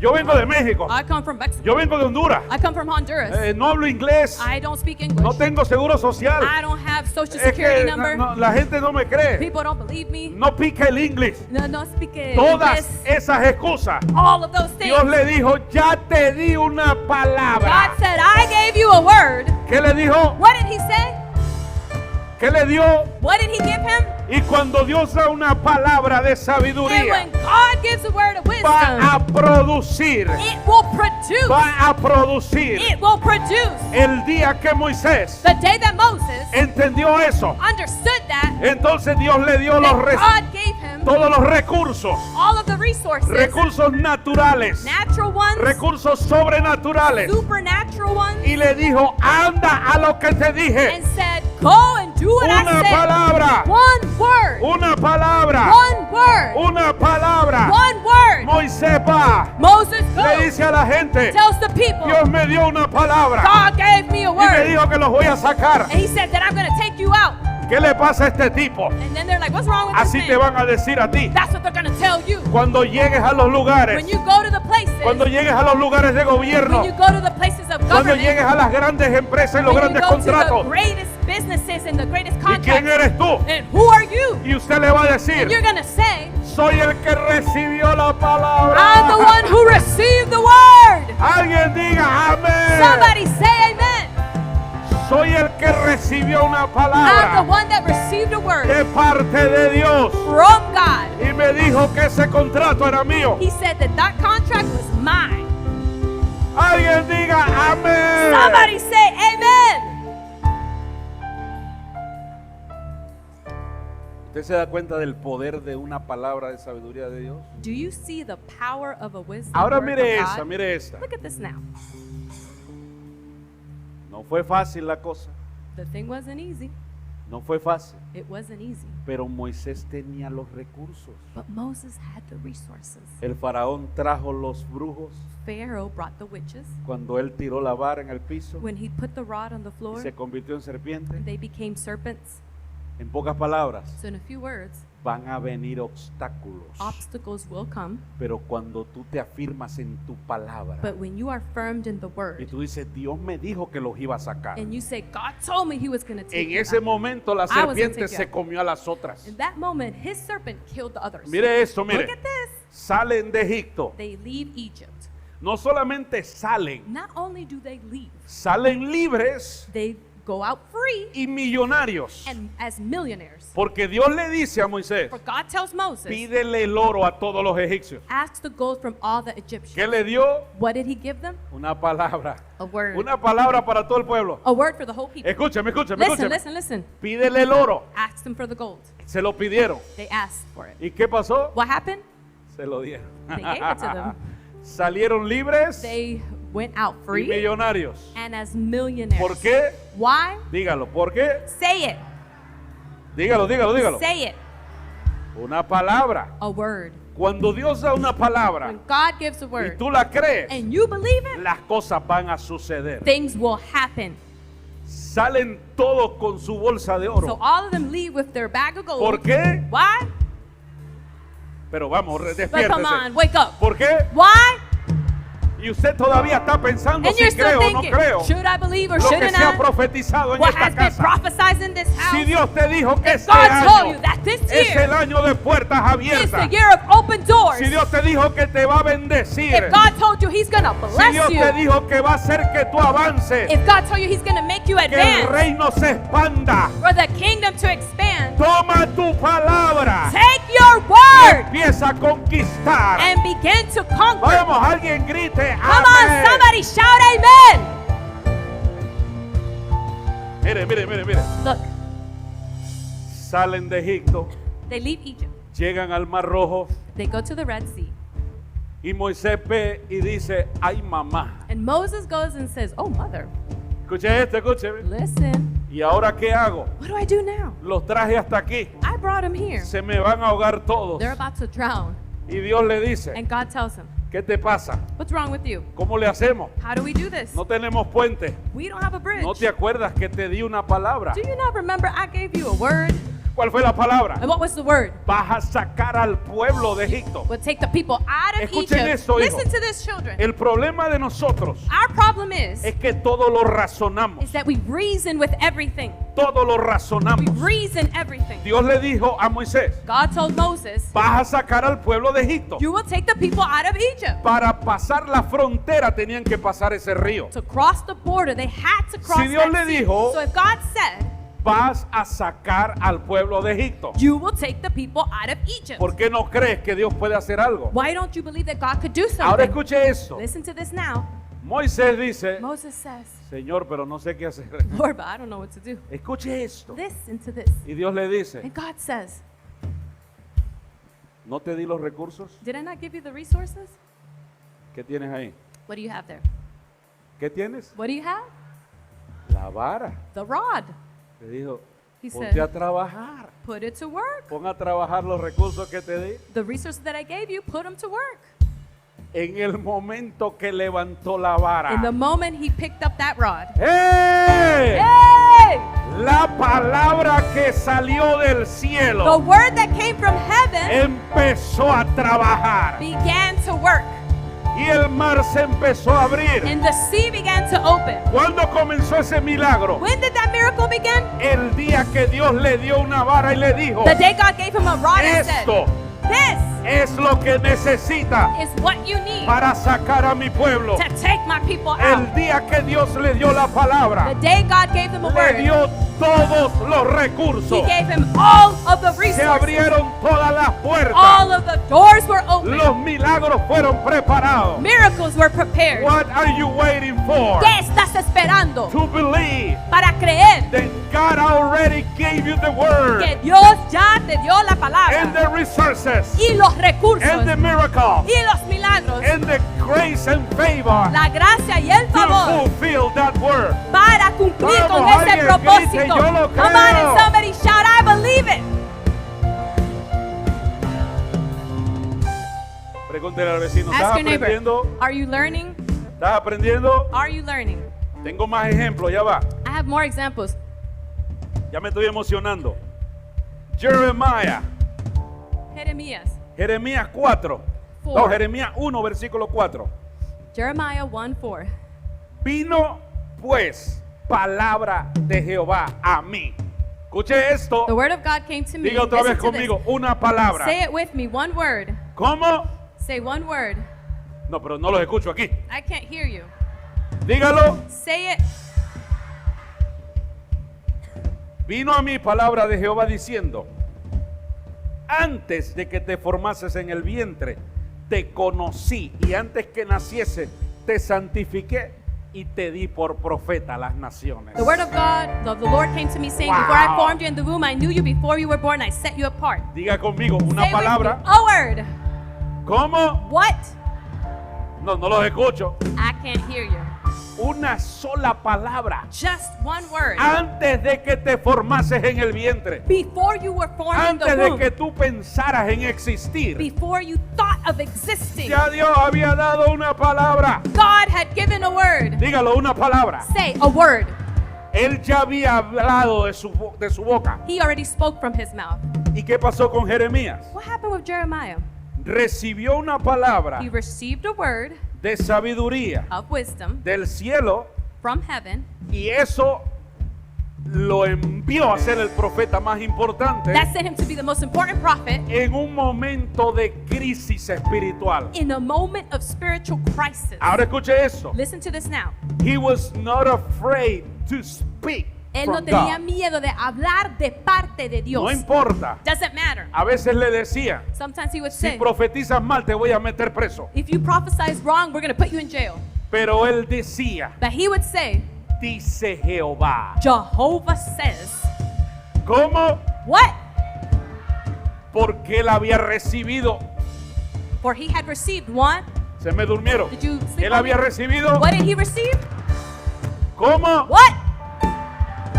yo vengo de México. I come from Mexico. Yo vengo de Honduras. I come from Honduras. No hablo inglés. I don't speak English. No tengo seguro social. I don't have social Es security que number. la gente no me cree. People don't believe me. No pica el inglés. No speak Todas English. esas excusas. All of those things. Dios le dijo, ya te di una palabra. God said, I gave you a word. ¿Qué le dijo? What did he say? ¿Qué le dio? What did he give him? Y cuando Dios da una palabra de And sabiduría, when God gives a word of wisdom, va a producir. it will produce. Va a producir. It will produce. El día que Moisés The day that Moses entendió eso, understood that, entonces Dios le dio that God gave him todos los recursos, all of the resources, recursos naturales, natural ones, recursos sobrenaturales, supernatural ones, y le dijo, anda a lo que te dije. and said, go and do what I Una said. palabra, One word. una palabra, One word. una palabra. One word. Moisés va, Moses le goes, dice a la gente, tells the people, Dios me dio una palabra God gave me a y me word. dijo que los voy a sacar. And he said that I'm going to take you out. ¿Qué le pasa a este tipo? And then they're like, what's wrong with Así this te man? van a decir a ti. That's what they're going to tell you. Cuando llegues a los lugares, When you go to the places, cuando llegues a los lugares de gobierno, when you go to the places of cuando government, llegues a las grandes empresas y los when you grandes go to the contratos, greatest businesses and the greatest ¿y quién contracts, eres tú? and who are you? Y usted le va a And decir, you're going to say, soy el que recibió la palabra. I'm the one who received the word. Alguien diga amén. Somebody say amen. Soy el que recibió una I'm the palabra one that received a word de parte de Dios from God. y me dijo que ese contrato era mío. He said that that contract was mine. Alguien diga amén. Somebody say amen. ¿Usted se da cuenta del poder de una palabra de sabiduría de Dios? Do you see the power of a wisdom Ahora word mire from esta, God? mire esta. Look at this now. No fue fácil la cosa, The thing wasn't easy. no fue fácil, It wasn't easy. pero Moisés tenía los recursos. But Moses had the resources. El faraón trajo los brujos Pharaoh brought the witches. cuando él tiró la vara en el piso When he put the rod on the y floor, se convirtió en serpiente. they became serpents. En pocas palabras, So in a few words, van a venir obstáculos, obstacles will come. pero cuando tú te afirmas en tu palabra But when you are firmed in the y word, tú dices, Dios me dijo que los iba a sacar, and you say, God told me he was going to take en you ese out. momento la I was gonna serpiente take you se out. comió a las otras. In that moment, his serpent killed the others. Mire esto, Look mire, at this. salen de Egipto. They leave Egypt. No solamente salen, Not only do they leave, salen libres, they go out free y millonarios. and as millionaires. Porque Dios le dice a Moisés, For God tells Moses, pídele el oro a todos los egipcios. ask the gold from all the Egyptians. ¿Qué le dio? What did he give them? Una palabra. A word. Una palabra para todo el pueblo. A word for the whole people. Escúchame, escúchame, Listen, escúchame. listen, listen. Pídele el oro. Ask them for the gold. Se lo pidieron. They asked for it. ¿Y qué pasó? What happened? Se lo dieron. They gave it to them. Salieron libres They went out y free millonarios. and as millionaires. ¿Por qué? Why? Dígalo. ¿Por qué? Say it. Dígalo, dígalo, dígalo. Say it. Una palabra. A word. Cuando Dios da una palabra When God gives a y word tú la crees, and you believe it, las cosas van a suceder. things will happen. Salen todos con su bolsa de So oro. all of them leave with their bag of gold. ¿Por qué? Why? Pero vamos, But come despiértese. on, wake up. ¿Por qué? Why? Y usted todavía está pensando And si you're still creo o no thinking, creo should I believe or lo que shouldn't se ha I? profetizado en What esta has been casa. prophesied in this Si house? Dios te dijo que If este God told you año that this es year el año de puertas is abiertas, the year of open doors, si Dios te dijo que te va a bendecir, if God told you He's gonna si Dios bless you, te dijo que va a hacer que tú avances, if God told you He's gonna make you que el advance, reino se expanda, for the kingdom to expand, toma tu palabra take your y word empieza a conquistar. and begin to conquer. Vamos, alguien grite, Come on, amén. somebody shout amen. Mire, mire, mire, mire. Look, Salen de Egipto, they leave Egypt. llegan al Mar Rojo They go to the Red Sea. y Moisés ve y dice, ay mamá. And Moses goes and says, oh, mother, Escuche esto, escuche. listen, ¿Y ahora qué hago? what do I do now? Los traje hasta aquí. I brought him here. Se me van a ahogar todos. They're about to drown. Y Dios le dice, And God tells him, ¿qué te pasa? what's wrong with you? ¿Cómo le hacemos? How do we do this? No tenemos puente. We don't have a bridge. ¿No te acuerdas que te di una palabra? Do you not remember I gave you a word? ¿Cuál fue la palabra? And what was the word? Vas a sacar al pueblo de Egipto. We'll take the people out of Escuchen Egypt. esto, hijo. Listen to this, children. El problema de nosotros Our problem is es que todo lo razonamos. that we reason with everything. Todo lo We razonamos. reason everything. Dios le dijo a Moisés, God told Moses, vas a sacar al pueblo de Egipto. you will take the people out of Egypt. Para pasar la frontera tenían que pasar ese río. To cross the border, they had to cross Si Dios that le sea. dijo- So if God said, Vas a sacar al pueblo de Egipto. you will take the people out of Egypt. ¿Por qué no crees que Dios puede hacer algo? Why don't you believe that God could do Ahora something? escuche esto. Listen to this now. Moisés dice, Moses says, Señor, pero no sé qué hacer. Lord, but I don't know what to do. Escuche esto. Listen to this. Y Dios le dice, And God says, ¿no te di los recursos? did I not give you the resources? ¿Qué tienes ahí? What do you have there? ¿Qué tienes? What do you have? La vara. The rod. Le dijo, He ponte said, a trabajar. put it to work. Pon a trabajar los recursos que te di. The resources that I gave you, put them to work. En el momento que levantó la vara. In the moment he picked up that rod, ¡Eh! hey! La palabra que salió del The cielo word that came from heaven empezó a trabajar. began to work, Y el mar se empezó a abrir. and the sea began to open. ¿Cuándo comenzó ese milagro? When did that miracle begin? El día que Dios le dio una vara y le dijo, The day God gave him a rod and said, esto this es lo que necesita is what you need para sacar a mi pueblo. to take my people El out. día que Dios le dio la palabra, The day God gave him a le word, dio todos los he recursos. gave him all of the Se resources. abrieron todas las puertas. All of the doors were open. Los milagros fueron preparados. Miracles were prepared. What are you waiting for? ¿Qué estás esperando To believe para creer that God already gave you the word que Dios ya te dio la and palabra the resources y los recursos and the miracles y los milagros, and the grace and favor la gracia y el to favor fulfill that word. para cumplir Vamos, con ese alguien propósito? grite, yo lo Come on creo. and somebody shout, I believe it. Pregúntele al vecino, ¿estás Ask your neighbor, aprendiendo? are you learning? ¿Estás aprendiendo? Are you learning? Tengo más ejemplos, ya va. I have more examples. Ya me estoy emocionando. Jeremiah, Jeremías Jeremías 4. 4. No, Jeremías 1, versículo 4. Jeremiah 1:4. Vino pues palabra de Jehová a mí. Escuche esto. The word of God came to me. Diga otra Listen vez to this. conmigo, una palabra. Say it with me, one word. ¿Cómo? Say one word. No, pero no los escucho aquí. I can't hear you. Dígalo. Say it. Vino a mí palabra de Jehová diciendo: antes de que te formases en el vientre, te conocí, y antes que naciese, te santifiqué y te di por profeta a las naciones. The word of God, the Lord came to me saying, before I formed you in the womb, I knew you before you were born, I set you apart. Diga conmigo una Say with palabra. me, a word. ¿Cómo? What? No los escucho. I can't hear you. Una sola palabra. Just one word. Antes de que te formases en el vientre. Before you were formed in Antes the de womb. que tú pensaras en existir. Before you thought of existing. Ya Dios había dado una palabra. God had given a word. Dígalo, una palabra. Say a word. Él ya había hablado de su boca. He already spoke from his mouth. ¿Y qué pasó con Jeremías? What happened with Jeremiah? Recibió una palabra He received a word de sabiduría of wisdom del cielo, from heaven y eso lo envió a ser el profeta más importante that sent him to be the most important prophet en un momento de crisis espiritual. in a moment of spiritual crisis. Ahora escuche eso. Listen to this now. He was not afraid to speak Él no from tenía God. miedo de hablar de parte de Dios. No importa. Doesn't matter. A veces le decía, Sometimes he would si say, profetizas mal te voy a meter preso. if you prophesize wrong, we're going to put you in jail. Pero él decía, But he would say, dice Jehová. Jehovah says. ¿Cómo? What? Porque él había recibido. For he had received one. Se me durmieron. Did you sleep Él on había me? recibido. What did he receive? ¿Cómo? What?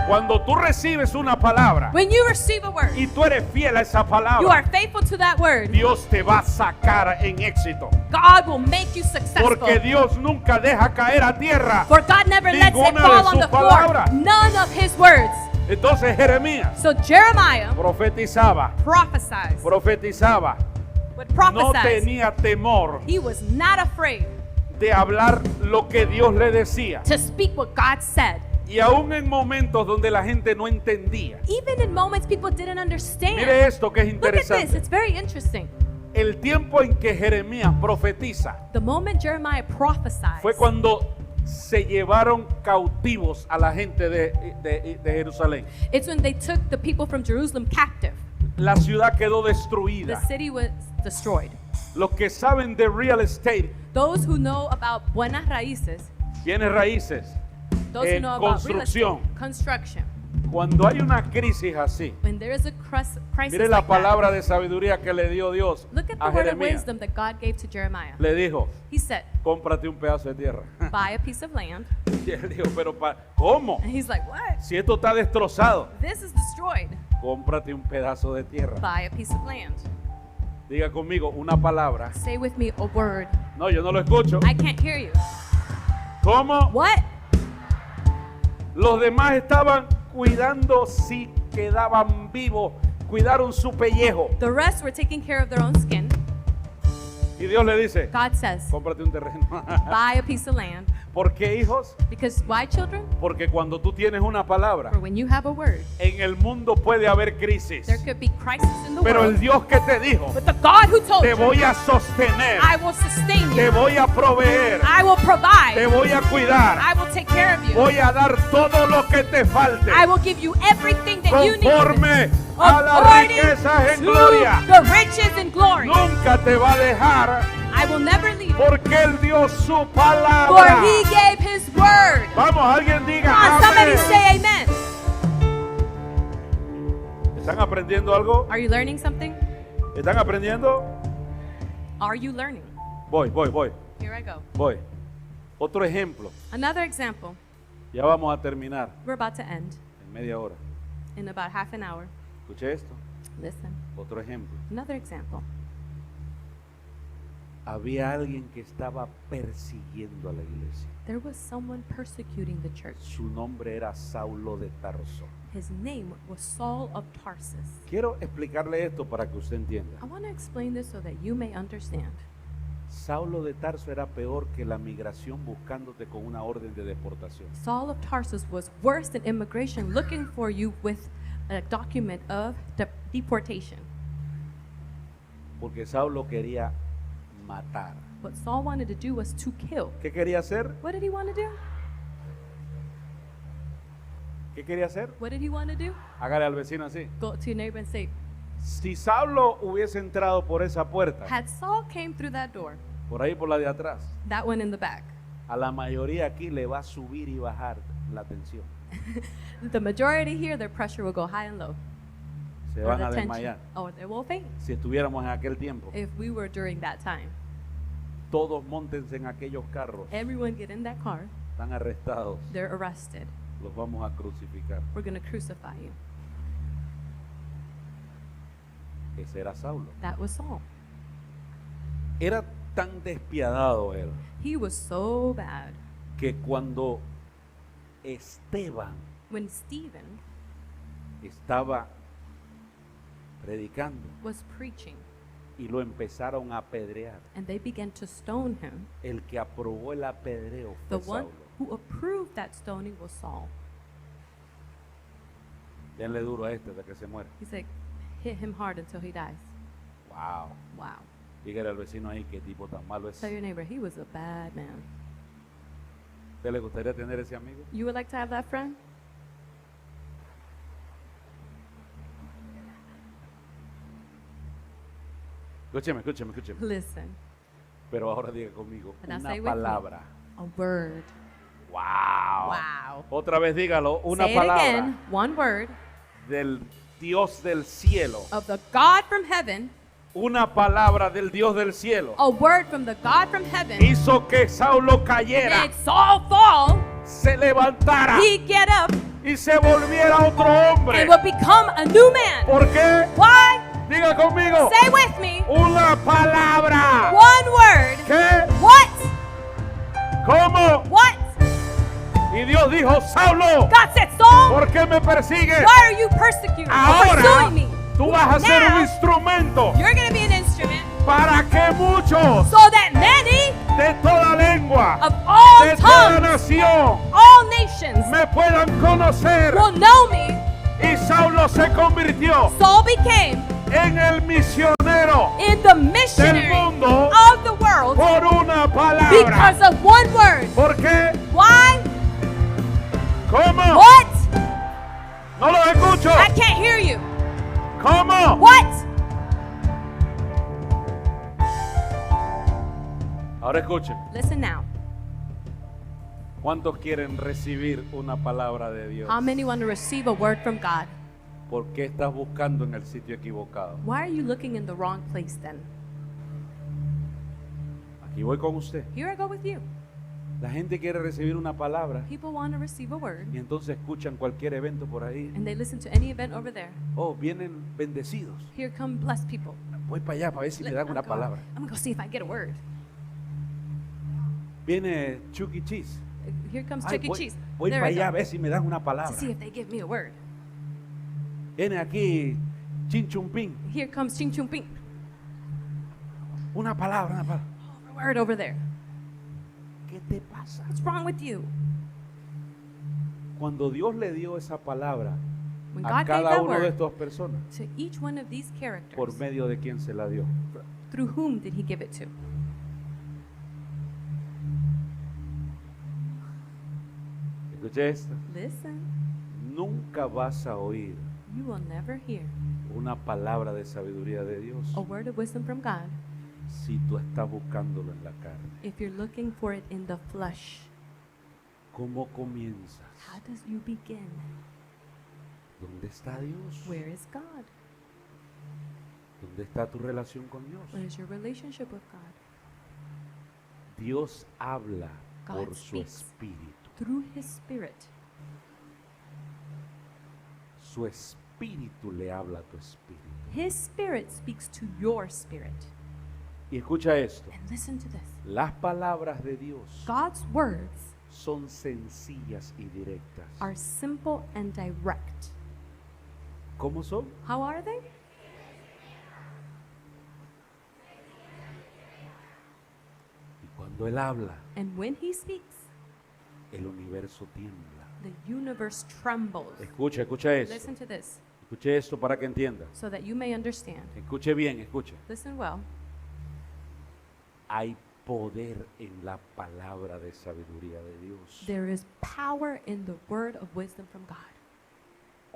Cuando tú recibes una palabra When you receive a word, y tú eres fiel a esa you are palabra, faithful to that word, Dios te va a sacar en éxito. God will make you successful. Porque Dios nunca deja caer a tierra. For God never lets it ninguna fall de on sus the floor. palabras. None of his words. Entonces Jeremías So Jeremiah profetizaba, prophesied. Would no prophesy. tenía temor He was not afraid de hablar lo que Dios le decía. to speak what God said. Y aún en momentos donde la gente no entendía. Even in moments people didn't understand. Mire esto que es Look at this. interesante. It's very interesting. El tiempo en que Jeremías profetiza The moment Jeremiah prophesied fue cuando se llevaron cautivos a la gente de Jerusalén. it's when they took the people from Jerusalem captive. La ciudad quedó The destruida. city was destroyed. Los que saben de real estate, Those who know about buenas raíces, bienes raíces, those who know about real estate, construcción. construction, Cuando hay una crisis así, when there is a crisis mire la like that, palabra de sabiduría que le dio Dios look at the a word of Jeremías. wisdom that God gave to Jeremiah. Le dijo, He said, cómprate un pedazo de tierra. buy a piece of land. Y él dijo, pero ¿cómo? And he's like, what? Si esto está destrozado, This is destroyed. cómprate un pedazo de tierra. Buy a piece of land. Diga conmigo una palabra. Say with me a word. No, yo no lo escucho. I can't hear you. ¿Cómo? What? Los demás estaban cuidando si quedaban vivos, cuidaron su pellejo. The rest were taking care of their own skin. Y Dios le dice, God says, cómprate un terreno. buy a piece of land. ¿Por qué, hijos? Because why, children? Porque cuando tú tienes una palabra, For when you have a word, en el mundo puede haber crisis. there could be crisis in the Pero el world. Dios que te dijo, But the God who told te you, voy a sostener, I will sustain te you. voy a proveer, I will te provide. voy a cuidar, I will take care of you. voy a dar todo lo que te falte, I will give you everything that you need. conforme a las According riquezas en to gloria. the riches and glory. Nunca te va a dejar I will never leave you. porque Él dio su For palabra. he gave his word. Vamos, alguien diga Come on, somebody amén. say amen. ¿Están aprendiendo algo? Are you learning something? ¿Están aprendiendo? Are you learning? Voy. Here I go. Otro ejemplo. Another example. Ya vamos a terminar We're about to end en media hora. in about half an hour. Escuche esto. Listen. Otro ejemplo. Another example. Había alguien que estaba persiguiendo a la iglesia. There was someone persecuting the church. Su nombre era Saulo de Tarso. His name was Saul of Tarsus. Quiero explicarle esto para que usted entienda. I want to explain this so that you may understand. Saulo de Tarso era peor que la migración buscándote con una orden de deportación. Saul of Tarsus was worse than immigration looking for you with a document of deportation. Porque Saulo quería matar. What Saul wanted to do was to kill. ¿Qué quería hacer? What did he want to do? ¿Qué quería hacer? What did he want to do? Hágale al vecino así. Go to your neighbor and say, Si Saulo hubiese entrado por esa puerta, had Saul came through that door, por ahí por la de atrás, that one in the back, a la mayoría aquí le va a subir y bajar la tensión. the majority here, their pressure will go high and low. Se Or van the a tension. desmayar. Oh, they will faint. Si estuviéramos en aquel tiempo, If we were during that time, todos móntense en aquellos carros, everyone get in that car, están arrestados, they're arrested. los vamos a crucificar. We're going to crucify you. Ese era Saulo. That was Saul. Era tan despiadado él He was so bad. que cuando Esteban When Stephen estaba predicando was preaching y lo empezaron a apedrear, and they began to stone him, el que aprobó el apedreo the fue one Saulo. who approved that stoning was Saul. Denle duro a este hasta que se muera. He's like, hit him hard until he dies. Wow. Wow. Dígale al vecino ahí qué tipo tan malo es. Tell your neighbor, he was a bad man. ¿Usted le gustaría tener ese amigo? You would like to have that friend? Escúcheme, escúcheme, escúcheme. Listen, Pero ahora diga conmigo And now una say with me. palabra. a word. Wow. Wow. Otra vez dígalo, una Say it palabra again, one word del Dios del cielo. of the God from heaven, Una palabra del Dios del cielo a word from the God from heaven, hizo que Saulo cayera, made Saul fall, se levantara he get up y se volviera otro hombre. and would become a new man. ¿Por qué? Why? Diga conmigo. Say with me, Una palabra. one word. ¿Qué? What? ¿Cómo? What? Y Dios dijo, Saulo, God said, Saul, ¿por qué me persigues? why are you persecuting or Ahora pursuing me? tú vas a ser un Now, instrumento you're going to be an instrument para que muchos so that many de toda lengua, of all de toda tongues, nación, all nations me puedan conocer. will know me. Y Saulo se convirtió Saul became en el misionero in the missionary del mundo of the world por una palabra. because of one word. ¿Por qué? Why? ¿Cómo? What? No lo escucho. I can't hear you. ¿Cómo? What? Ahora escuchen. Listen now. ¿Cuántos quieren recibir una palabra de Dios? How many want to receive a word from God? ¿Por qué estás buscando en el sitio equivocado? Why are you looking in the wrong place then? Aquí voy con usted. Here I go with you. La gente quiere recibir una palabra People want to receive a word y entonces escuchan cualquier evento por ahí. and they listen to any event over there. Oh, vienen bendecidos. Here come blessed people. Voy para allá para ver si me dan una palabra. I'm gonna go see if I get a word. Viene Chuck E. Cheese. Here comes Ay, Chuck E. Cheese. voy There para I allá a go. ver si me dan una To palabra. see if they give me a word. Viene aquí Chin Chun Ping. Here comes Ching Chung Ping. Una palabra, una palabra. A word over there. ¿Qué te pasa? What's wrong with you? Cuando Dios le dio esa palabra When a God gave cada that uno de word estas personas, to each one of these por characters, medio de quién se la dio. through whom did he give it to? Escuche esto. Listen, Nunca vas a oír you will never hear una palabra de sabiduría de Dios a word of wisdom from God si tú estás buscándolo en la carne. if you're looking for it in the flesh. ¿Cómo comienzas? How does you begin? ¿Dónde está Dios? Where is God? ¿Dónde está tu relación con Dios? What is your relationship with God? Dios habla God por su speaks. espíritu. Through his spirit. Su espíritu le habla a tu espíritu. His spirit speaks to your spirit. Y escucha esto. And listen to this. Las palabras de Dios God's words son sencillas y directas. are simple and direct. ¿Cómo son? How are they? Y cuando Él habla, And when he speaks, el universo tiembla. the universe trembles. Escucha, escucha esto. Listen to this Escuche esto para que entienda. so that you may understand. Escuche bien, escuche. Listen well. Hay poder en la palabra de sabiduría de Dios. There is power in the word of wisdom from God.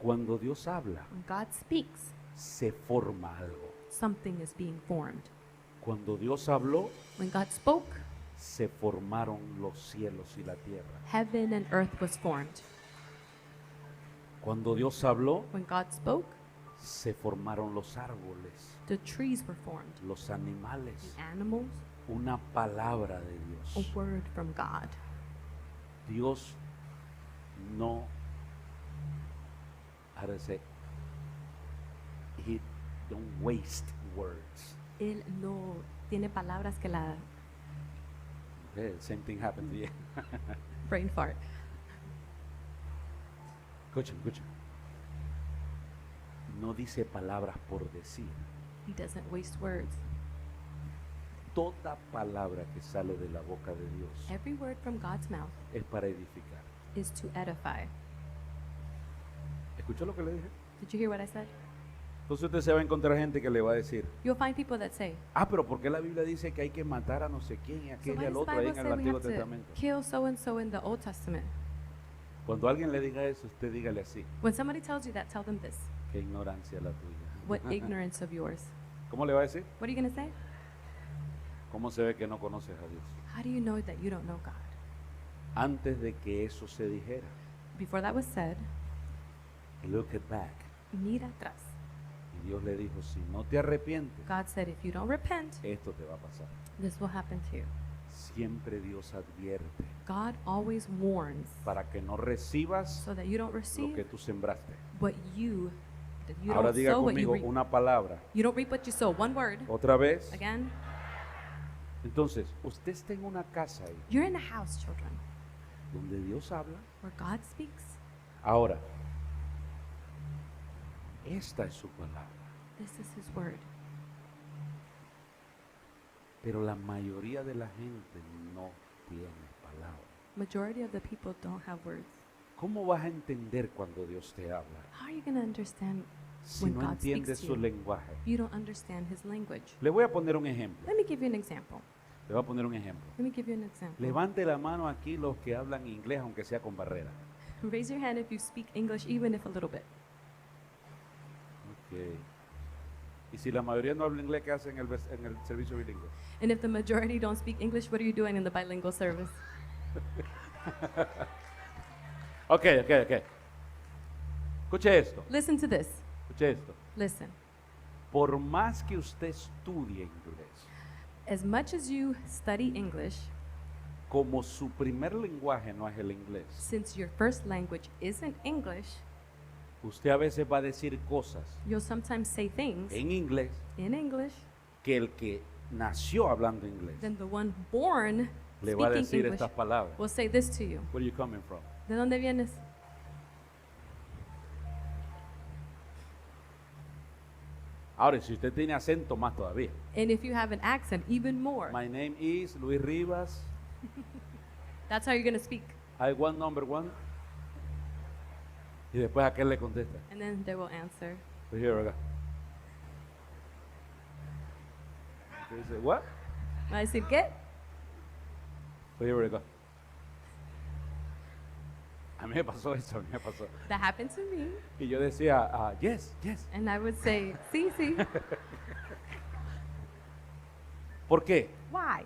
Cuando Dios habla, When God speaks, se forma algo. something is being formed. Cuando Dios habló, When God spoke, se formaron los cielos y la tierra. heaven and earth was formed. Cuando Dios habló, When God spoke, se formaron los árboles, the trees were formed. los animales. The animals, Una palabra de a Dios. word from God. Dios no, how to say, he don't waste words. Él no tiene palabras que la Okay, same thing happened to you. brain fart. Escuchen, escuchen. No dice palabras por decir. He doesn't waste words. Toda palabra que sale de la boca de Dios Every word from God's mouth es para edificar. is to edify. ¿Escuchó lo que le dije? Did you hear what I said? Entonces usted se va a encontrar gente que le va a decir, You'll find people that say, pero ¿por qué la Biblia dice que hay que matar a no sé quién y so aquel y why al does the otro ahí Bible en el say we Antiguo have to Testamento? kill so and so in the Old Testament? Cuando alguien le diga eso, usted dígale así, When somebody tells you that, tell them this. qué ignorancia la tuya. What ignorance of yours. ¿Cómo le va a decir? What are you going to say? ¿Cómo se ve que no conoces a Dios? How do you know that you don't know God? Antes de que eso se dijera, Before that was said, look it back. mira atrás. Y Dios le dijo, si no te arrepientes, God said, if you don't repent, esto te va a pasar. this will happen to you. Siempre Dios advierte God always warns para que no recibas so that you don't lo receive que tú sembraste. what you, that you Ahora don't diga sow what you conmigo reap. una palabra. You don't reap what you sow. One word. Otra vez. Again, Entonces, usted está en una casa ahí you're in a house, children, donde Dios habla. where God speaks. Ahora, esta es su palabra. This is His word. Pero la mayoría de la gente no tiene palabra. Majority of the people don't have words. ¿Cómo vas a entender cuando Dios te habla How are you going to understand si when no God entiendes speaks to su you? lenguaje? You don't understand His language. Le voy a poner un ejemplo. Let me give you an example. Le voy a poner un ejemplo. Let me give you an example. Levante la mano aquí los que hablan inglés, aunque sea con barrera. Raise your hand if you speak English, even if a little bit. Ok. Y si la mayoría no habla inglés, ¿qué hacen en el servicio bilingüe? And if the majority don't speak English, what are you doing in the bilingual service? Ok. Escuche esto, Listen to this. escuche esto. Listen. Por más que usted estudie inglés, As much as you study English, como su primer lenguaje no es el inglés, since your first language isn't English, usted a veces va a decir cosas you'll sometimes say things en inglés in English, que el que nació hablando inglés then the one born le va a speaking decir English estas palabras. will say this to you. Where are you coming from? ¿De dónde vienes? Ahora, si usted tiene acento, más todavía. And if you have an accent, even more. My name is Luis Rivas. That's how you're going to speak. I want number one. Y después aquel le contesta. And then they will answer. So here we go. Usted dice, what? Va a decir, ¿qué? So here we go. A mí me pasó eso, a mí me pasó. That happened to me. Y yo decía, yes. And I would say, sí, sí. ¿Por qué? Why?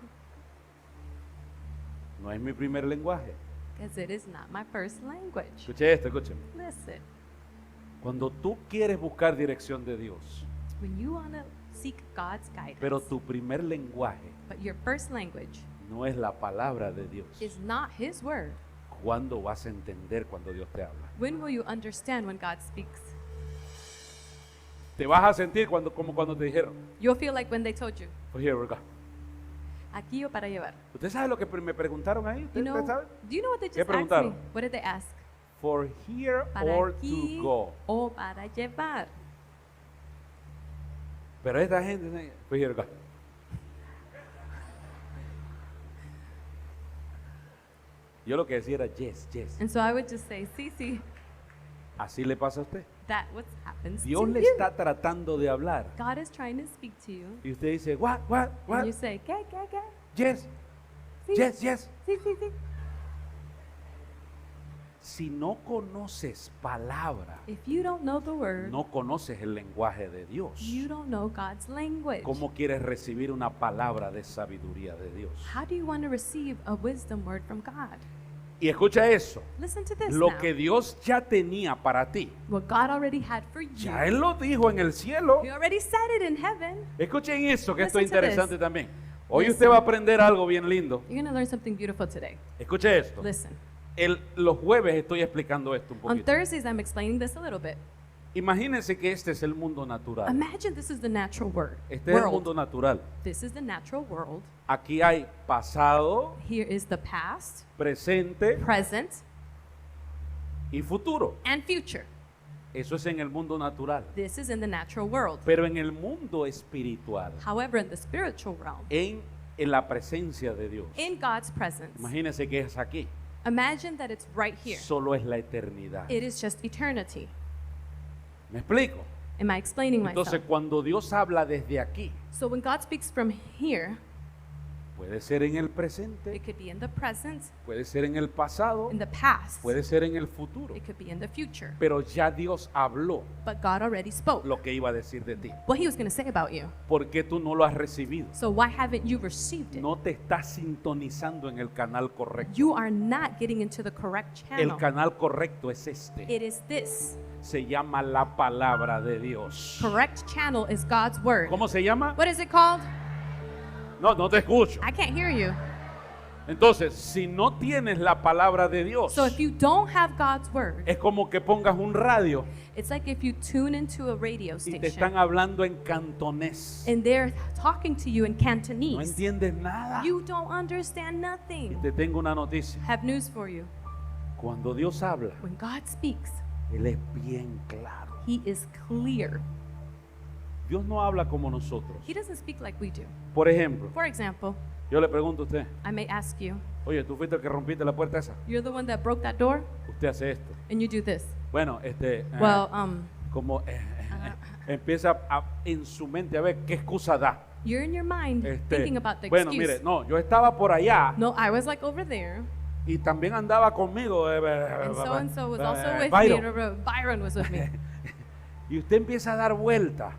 No es mi primer lenguaje. Because it is not my first language. Escuche esto, escúcheme. Listen, Cuando tú quieres buscar dirección de Dios, when you want to seek God's guidance, pero tu primer lenguaje but your first language no es la palabra de Dios, is not His word, ¿cuándo vas a entender cuando Dios te habla? when will you understand when God speaks? Te vas a sentir como cuando te dijeron, You'll feel like when they told you, oh, here we go. aquí o para llevar. ¿Usted sabe lo que me preguntaron ahí? ¿Usted You know, sabe? do you know what they ¿Qué just asked me? preguntaron? What did they ask? For here Para or aquí to go. o para llevar. Pero esta gente, pues here we go. Yo lo que decía era yes. And so I would just say, sí, sí, Así le pasa a usted. that what happens Dios to le you. está tratando de hablar. God is trying to speak to you. Y usted dice, what? And you say, ¿qué? Yes, Sí, yes. sí, sí, sí. Si no conoces palabra, If you don't know the word, no conoces el lenguaje de Dios. you don't know God's language. ¿Cómo quieres recibir una palabra de sabiduría de Dios? How do you want to receive a wisdom word from God? Y escucha eso. Listen to this Lo now. que Dios ya tenía para ti, What God already had for you. ya Él lo dijo en el cielo. He already said it in heaven. Escuchen eso, que esto Listen es to interesante this. también. Hoy Listen. usted va a aprender algo bien lindo. You're going to learn something beautiful today. Escuche esto. Listen. Los jueves estoy explicando esto un On poquito. Thursdays, I'm explaining this a little bit. Imagínense que este es el mundo natural. Imagine this is the natural Este es el mundo natural. This is the natural world. Aquí hay pasado, Here is the past, presente present, y futuro. and future. Eso es en el mundo natural. This is in the natural world. Pero en el mundo espiritual, However, in the spiritual realm, en la presencia de Dios, in God's presence, imagínense que es aquí. imagine that it's right here. Solo es la eternidad. It is just eternity. ¿Me explico? Am I explaining Entonces, myself? cuando Dios habla desde aquí, So when God speaks from here, puede ser en el presente, it could be in the present, puede ser en el pasado, in the past, puede ser en el futuro. it could be in the future. Pero ya Dios habló But God already spoke lo que iba a decir de ti. what He was going to say about you. ¿Por qué tú no lo has recibido? So why haven't you received it? No te estás sintonizando en el canal correcto. You are not getting into the correct El channel. canal correcto es este. It is this. Se llama la palabra de Dios. Correct channel is God's word. ¿Cómo se llama? What is it called? No, no te escucho. I can't hear you. Entonces, si no tienes la palabra de Dios, So if you don't have God's word, es como que pongas un radio it's like if you tune into a radio y te están station hablando en cantonés. and they're talking to you in No Cantonese. entiendes nada. You don't understand Y nothing. te tengo una noticia. Have news for you. Cuando Dios habla, When God speaks, Él es bien claro. He is clear. Dios no habla como nosotros. He doesn't speak like we do. Por ejemplo, For example, yo le pregunto a usted, I may ask you, oye, ¿tú fuiste el que rompiste la puerta esa? you're the one that broke that door Usted hace esto. and you do this. Bueno, Well, como empieza en su mente a ver qué excusa da. you're in your mind thinking about the Bueno, excuse. mire, no, yo estaba por allá No, I was like over there, y también andaba conmigo. and so was also with Byron. me. and Byron was with me. Y usted empieza a dar vuelta.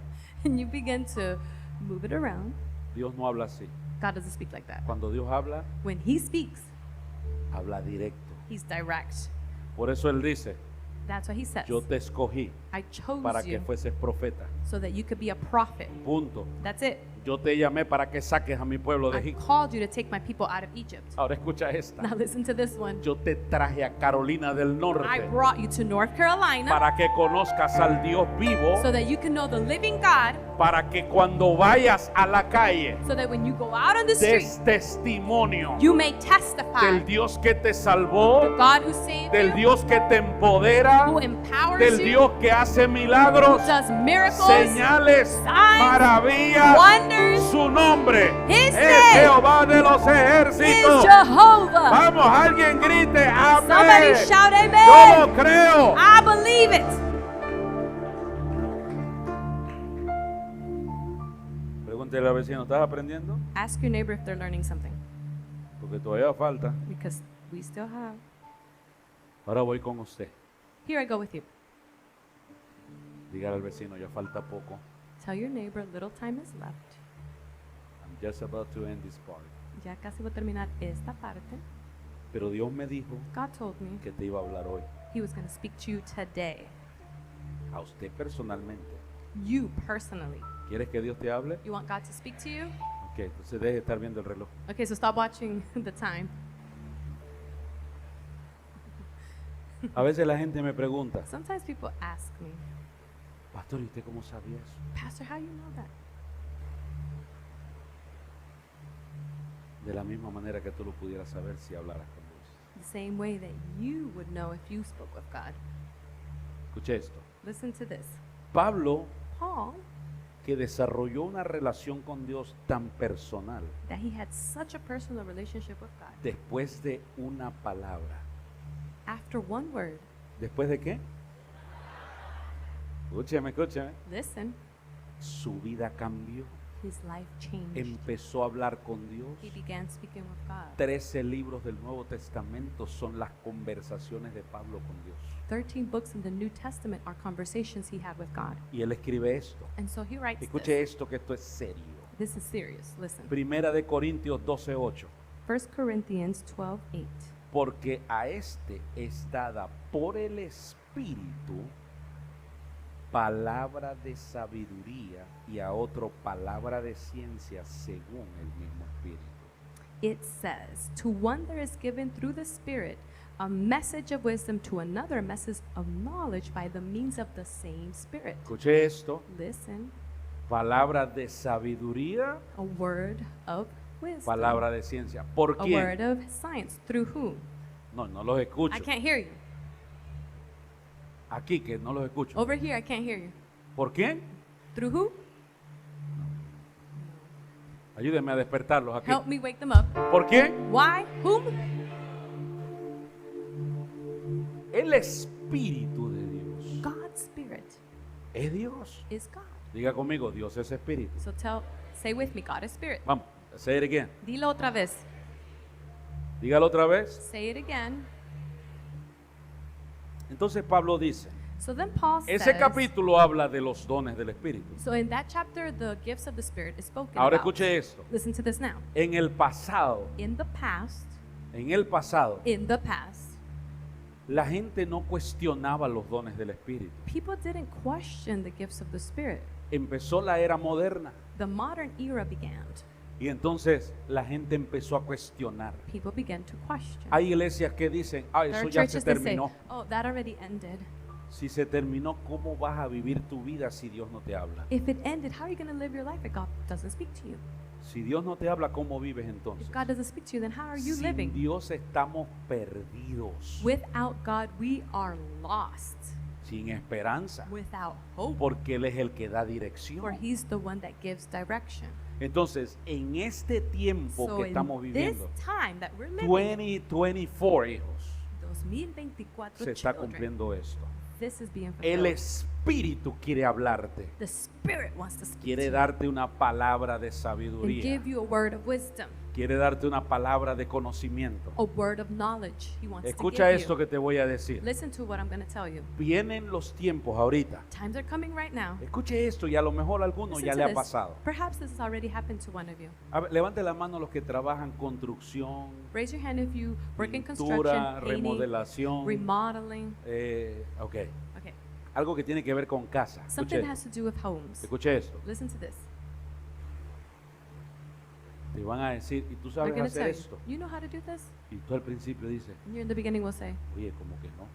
And you begin to move it around. Dios no habla así. God doesn't speak like that. Cuando Dios habla, When He speaks, habla directo. He's direct. Por eso Él dice, That's what He says. yo te escogí I chose para que you fueses profeta. so that you could be a prophet. Punto. That's it. Yo te llamé para que saques a mi pueblo de I Egipto. called you to take my people out of Egypt. Ahora escucha esta. Now listen to this one. Yo te traje a Carolina del I Norte brought you to North Carolina para que conozcas al Dios vivo, so that you can know the living God, para que cuando vayas a la calle so that when you go out on the street, des testimonio you may testify del Dios que te salvó, God who saved del you, Dios que te empodera, who empowers del you, Dios que hace milagros, who does miracles, señales, signs, maravillas. wonders. Su nombre His es name Jehová de los is ejércitos. Jehovah. Vamos, alguien grite Somebody amén. shout Yo amen. lo creo. I believe it. Pregúntele al vecino, ¿estás aprendiendo? Ask your neighbor if they're learning something, Porque todavía falta. because we still have. Ahora voy con usted. Here I go with you. Dígale al vecino, ya falta poco. Tell your neighbor little time is left. I'm just about to end this part. Ya casi voy a terminar esta parte. Pero Dios me dijo God told me que te iba a hablar hoy. He was going to speak to you today. A usted personalmente. You personally. ¿Quieres que Dios te hable? You want God to speak to you? Ok, entonces deje de estar viendo el reloj. Okay, so stop watching the time. A veces la gente me pregunta, Sometimes people ask me, Pastor, ¿y usted cómo sabía eso? Pastor, how you know that? De la misma manera que tú lo pudieras saber si hablaras con Dios. The same way that you would know if you spoke with God. Escuche esto. Listen to this. Pablo, Paul, que desarrolló una relación con Dios tan personal, that he had such a personal relationship with God. después de una palabra. After one word, ¿Después de qué? Escúcheme, escúcheme. listen, Su vida cambió. his life changed. empezó a hablar con Dios. He began speaking with God. 13 libros del Nuevo Testamento son las conversaciones de Pablo con Dios. 13 books in the New Testament are conversations he had with God. Y él escribe esto. And so he writes Escuche esto, que esto es serio. this. This is serious. Listen. Primera de Corintios 12:8. 1 Corinthians 12:8. Porque a este es dada por el Espíritu palabra de sabiduría y a otro palabra de ciencia según el mismo Espíritu. It says, to one there is given through the Spirit a message of wisdom, to another a message of knowledge by the means of the same Spirit. Escuche esto, Listen, palabra de sabiduría, a word of wisdom. palabra de ciencia. ¿Por A quién? word of science. Through whom? No, no los escucho. I can't hear you. Aquí que no los escucho. Over here, I can't hear you. ¿Por quién? Through who? Ayúdenme a despertarlos aquí. Help me wake them up. ¿Por quién? Why? Whom? El Espíritu de Dios. God's Spirit Es Dios. is God. Diga conmigo, Dios es Espíritu. So say with me, God is Spirit. Vamos, say it again. Dilo otra vez. Dígalo otra vez. Say it again. Entonces Pablo dice, So then Paul ese says, capítulo habla de los dones del Espíritu. so in that chapter, the gifts of the Spirit is spoken Ahora about. escuche esto. Listen to this now. En el pasado, In the past, la gente no cuestionaba los dones del Espíritu. people didn't question the gifts of the Spirit. Empezó la era moderna The modern era began. y entonces la gente empezó a cuestionar. People began to question. Hay iglesias que dicen, ah, There eso are ya se churches that say, terminó. oh, that already ended. Si se terminó, ¿cómo vas a vivir tu vida si Dios no te habla? If it ended, how are you going to live your life if God doesn't speak to you? Si Dios no te habla, ¿cómo vives entonces? If God doesn't speak to you, then how are you Sin living? Dios estamos perdidos, Without God, we are lost. sin esperanza, Without hope. porque Él es el que da For dirección. He's the one that gives direction. Entonces, en este tiempo So que in estamos this viviendo, time that we're living, 2024 hijos, 2024 se está children, cumpliendo esto. this is being El fulfilled. Espíritu quiere hablarte, The Spirit wants to speak quiere to you darte una palabra de and sabiduría, give you a word of wisdom, quiere darte una palabra de conocimiento. a word of knowledge. He wants Escucha to give esto you. que te voy a decir. Listen to what I'm going to tell you. Vienen los tiempos ahorita. Times are coming right now. Escuche esto y a lo mejor a alguno Listen ya to le ha this. pasado. Perhaps this has already happened to one of you. A ver, levante la mano los que trabajan construcción, Raise your hand if you work in pintura, construction, painting, remodelación. remodeling. Ok, Okay. algo que tiene que ver con casa. Something Escuche, has to do with homes. escuche esto. Listen to this. Te van a decir, ¿y tú They're sabes going to hacer tell you, esto? you know how to do this? Y tú al principio dices, And you in the beginning will say, oye, como que no.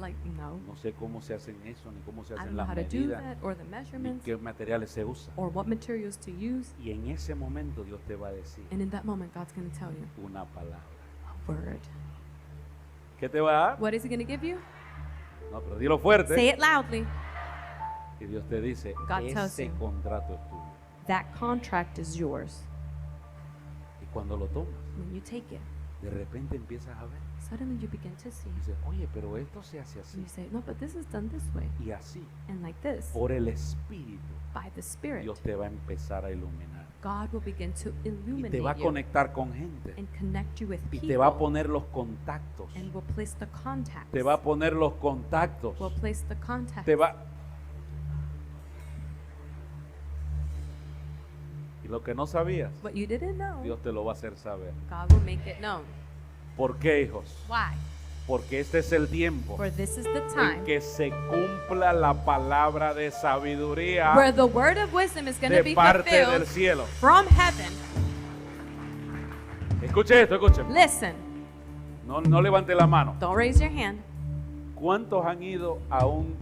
like, no. No sé cómo se hacen eso, ni cómo se I don't hacen know las how to do medidas, that, or the ni measurements, qué materiales se usan. or what materials to use. Y en ese momento Dios te va a decir And in that moment, God's going to tell you una palabra. a word. ¿Qué te va a dar? What is He going to give you? No, pero dilo fuerte. Say it loudly. Y Dios te dice, God tells ese you. contrato es tuyo. That contract is yours. Y cuando lo tomas, When you take it, de repente empiezas a ver. suddenly you begin to see. Y dices, oye, pero esto se hace And así. you say, no, but this is done this way. Y así, And like this, por el Espíritu, by the Spirit, Dios te va a empezar a iluminar. God will begin to Y illuminate te va a you conectar con gente. and connect you with Y people. te va a poner los contactos. And will place the contacts. Te va a poner los contactos. Will place the contacts. Te va. Y lo que no sabías, What you didn't know, Dios te lo va a hacer saber. God will make it known. ¿Por qué, hijos? Why? Porque este es el tiempo For this is the en time que se cumpla la palabra de sabiduría where the word of wisdom is going to de be parte del fulfilled cielo. from heaven. Escuche esto, escuche. Listen, No levante la mano. don't raise your hand. ¿Cuántos han ido a un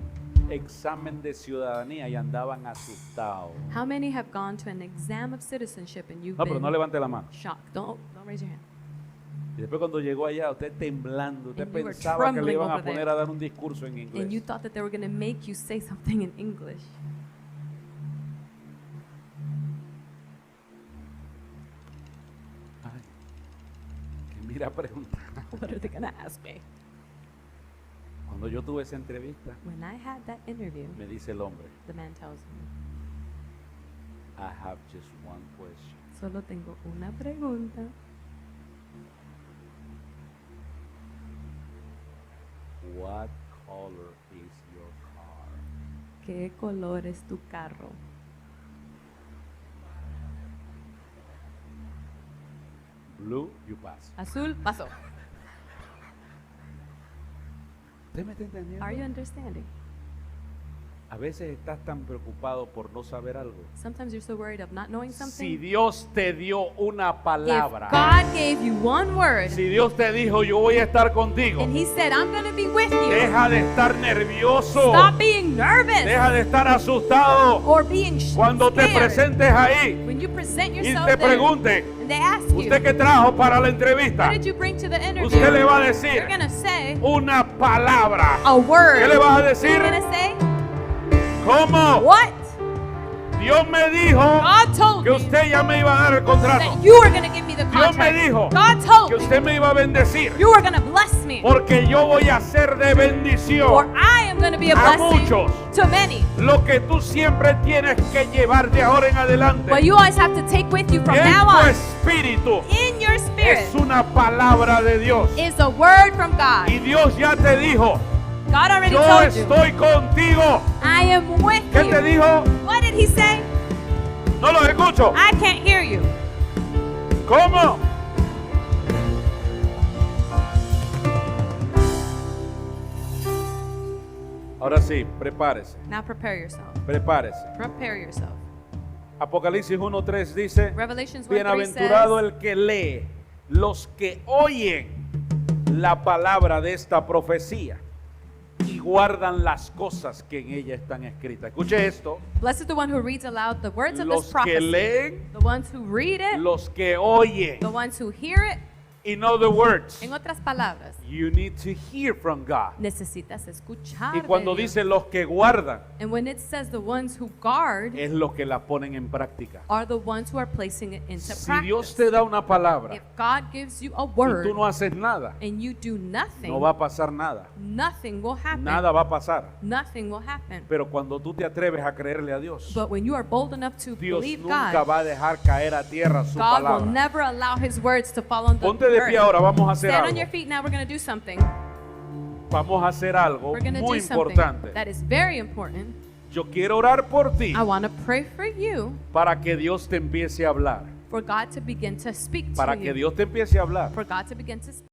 examen de ciudadanía y andaban asustados? How many have gone to an exam of citizenship and you've No, pero no been levante la mano. shocked? Don't raise your hand. Y después cuando llegó allá, usted temblando, usted And you were pensaba que le trembling iban a over poner there. a dar un discurso en And you inglés. thought that they were going to make you say something in English. Ay, que mira, pregunta. What are they going to ask me? Cuando yo tuve esa entrevista, When I had that interview, me dice el hombre, the man tells me, I have just one question. Solo tengo una pregunta. What color is your car? ¿Qué color es tu carro? Blue, you pass. Azul, paso. ¿Usted me está entendiendo? Are you understanding? A veces estás tan preocupado por no saber algo. Sometimes you're so worried of not knowing Si something. Dios te dio una If palabra, God gave you one word si Dios te dijo yo voy a estar contigo, and He said, I'm going to be with you, deja de estar nervioso, stop being nervous deja de estar asustado or being cuando te scared. presentes ahí When you present y yourself te there pregunte, and they ask you, ¿usted qué trajo para la what entrevista? did you bring to the interview? Usted le va a You're decir going to say una palabra. a word. ¿Qué le vas a You're decir? going to say, ¿Cómo? what? Dios me dijo God told que me usted ya me iba a dar el contrato. that you were going to give me the Dios me contract. dijo God told que me usted me iba a bendecir you were going to bless me. porque yo voy a ser de Or bendición. I am going to be a A blessing muchos. to many. Lo que tú siempre tienes que llevar de ahora en adelante But you always have to take with you from en now tu on espíritu in your spirit es una palabra de Dios. is a word from God. Y Dios ya te dijo, God already yo told you, estoy contigo. I am with ¿Qué te you. dijo? What did He say? No lo escucho. I can't hear you. ¿Cómo? Ahora sí, prepárese, Now prepare yourself. prepárese. Prepare yourself. Apocalipsis 1:3 dice, Revelations 1:3 bienaventurado says, el que lee, los que oyen la palabra de esta profecía y guardan las cosas que en ella están escritas. Escuche esto, blessed is the one who reads aloud the words of this los que prophecy. leen, The ones who read it, los que oyen. the ones who hear it. In other words, En otras palabras, you need to hear from God. necesitas escuchar Y cuando de Dios. dice los que guardan, And when it says the ones who guard es los que la ponen en práctica. are the ones who are placing it into Si practice. Dios te da una palabra If God gives you a y word tú no haces nada, and you do nothing, no va a pasar nada. nothing will happen. Nada va a pasar. Nothing will happen. Pero cuando tú te atreves a creerle a Dios, But when you are bold enough to Dios believe nunca God, va a dejar caer a tierra su God will palabra. never allow His words to fall on the Ponte de pie earth. ahora, vamos a hacer Stand on algo. your feet now. We're going to do something. Vamos a hacer algo We're going to muy do something importante. that is very important. Yo quiero orar por ti I want to pray for you para que Dios te empiece a hablar. for God to begin to speak Para to que you. Dios te empiece a hablar. For God to begin to speak.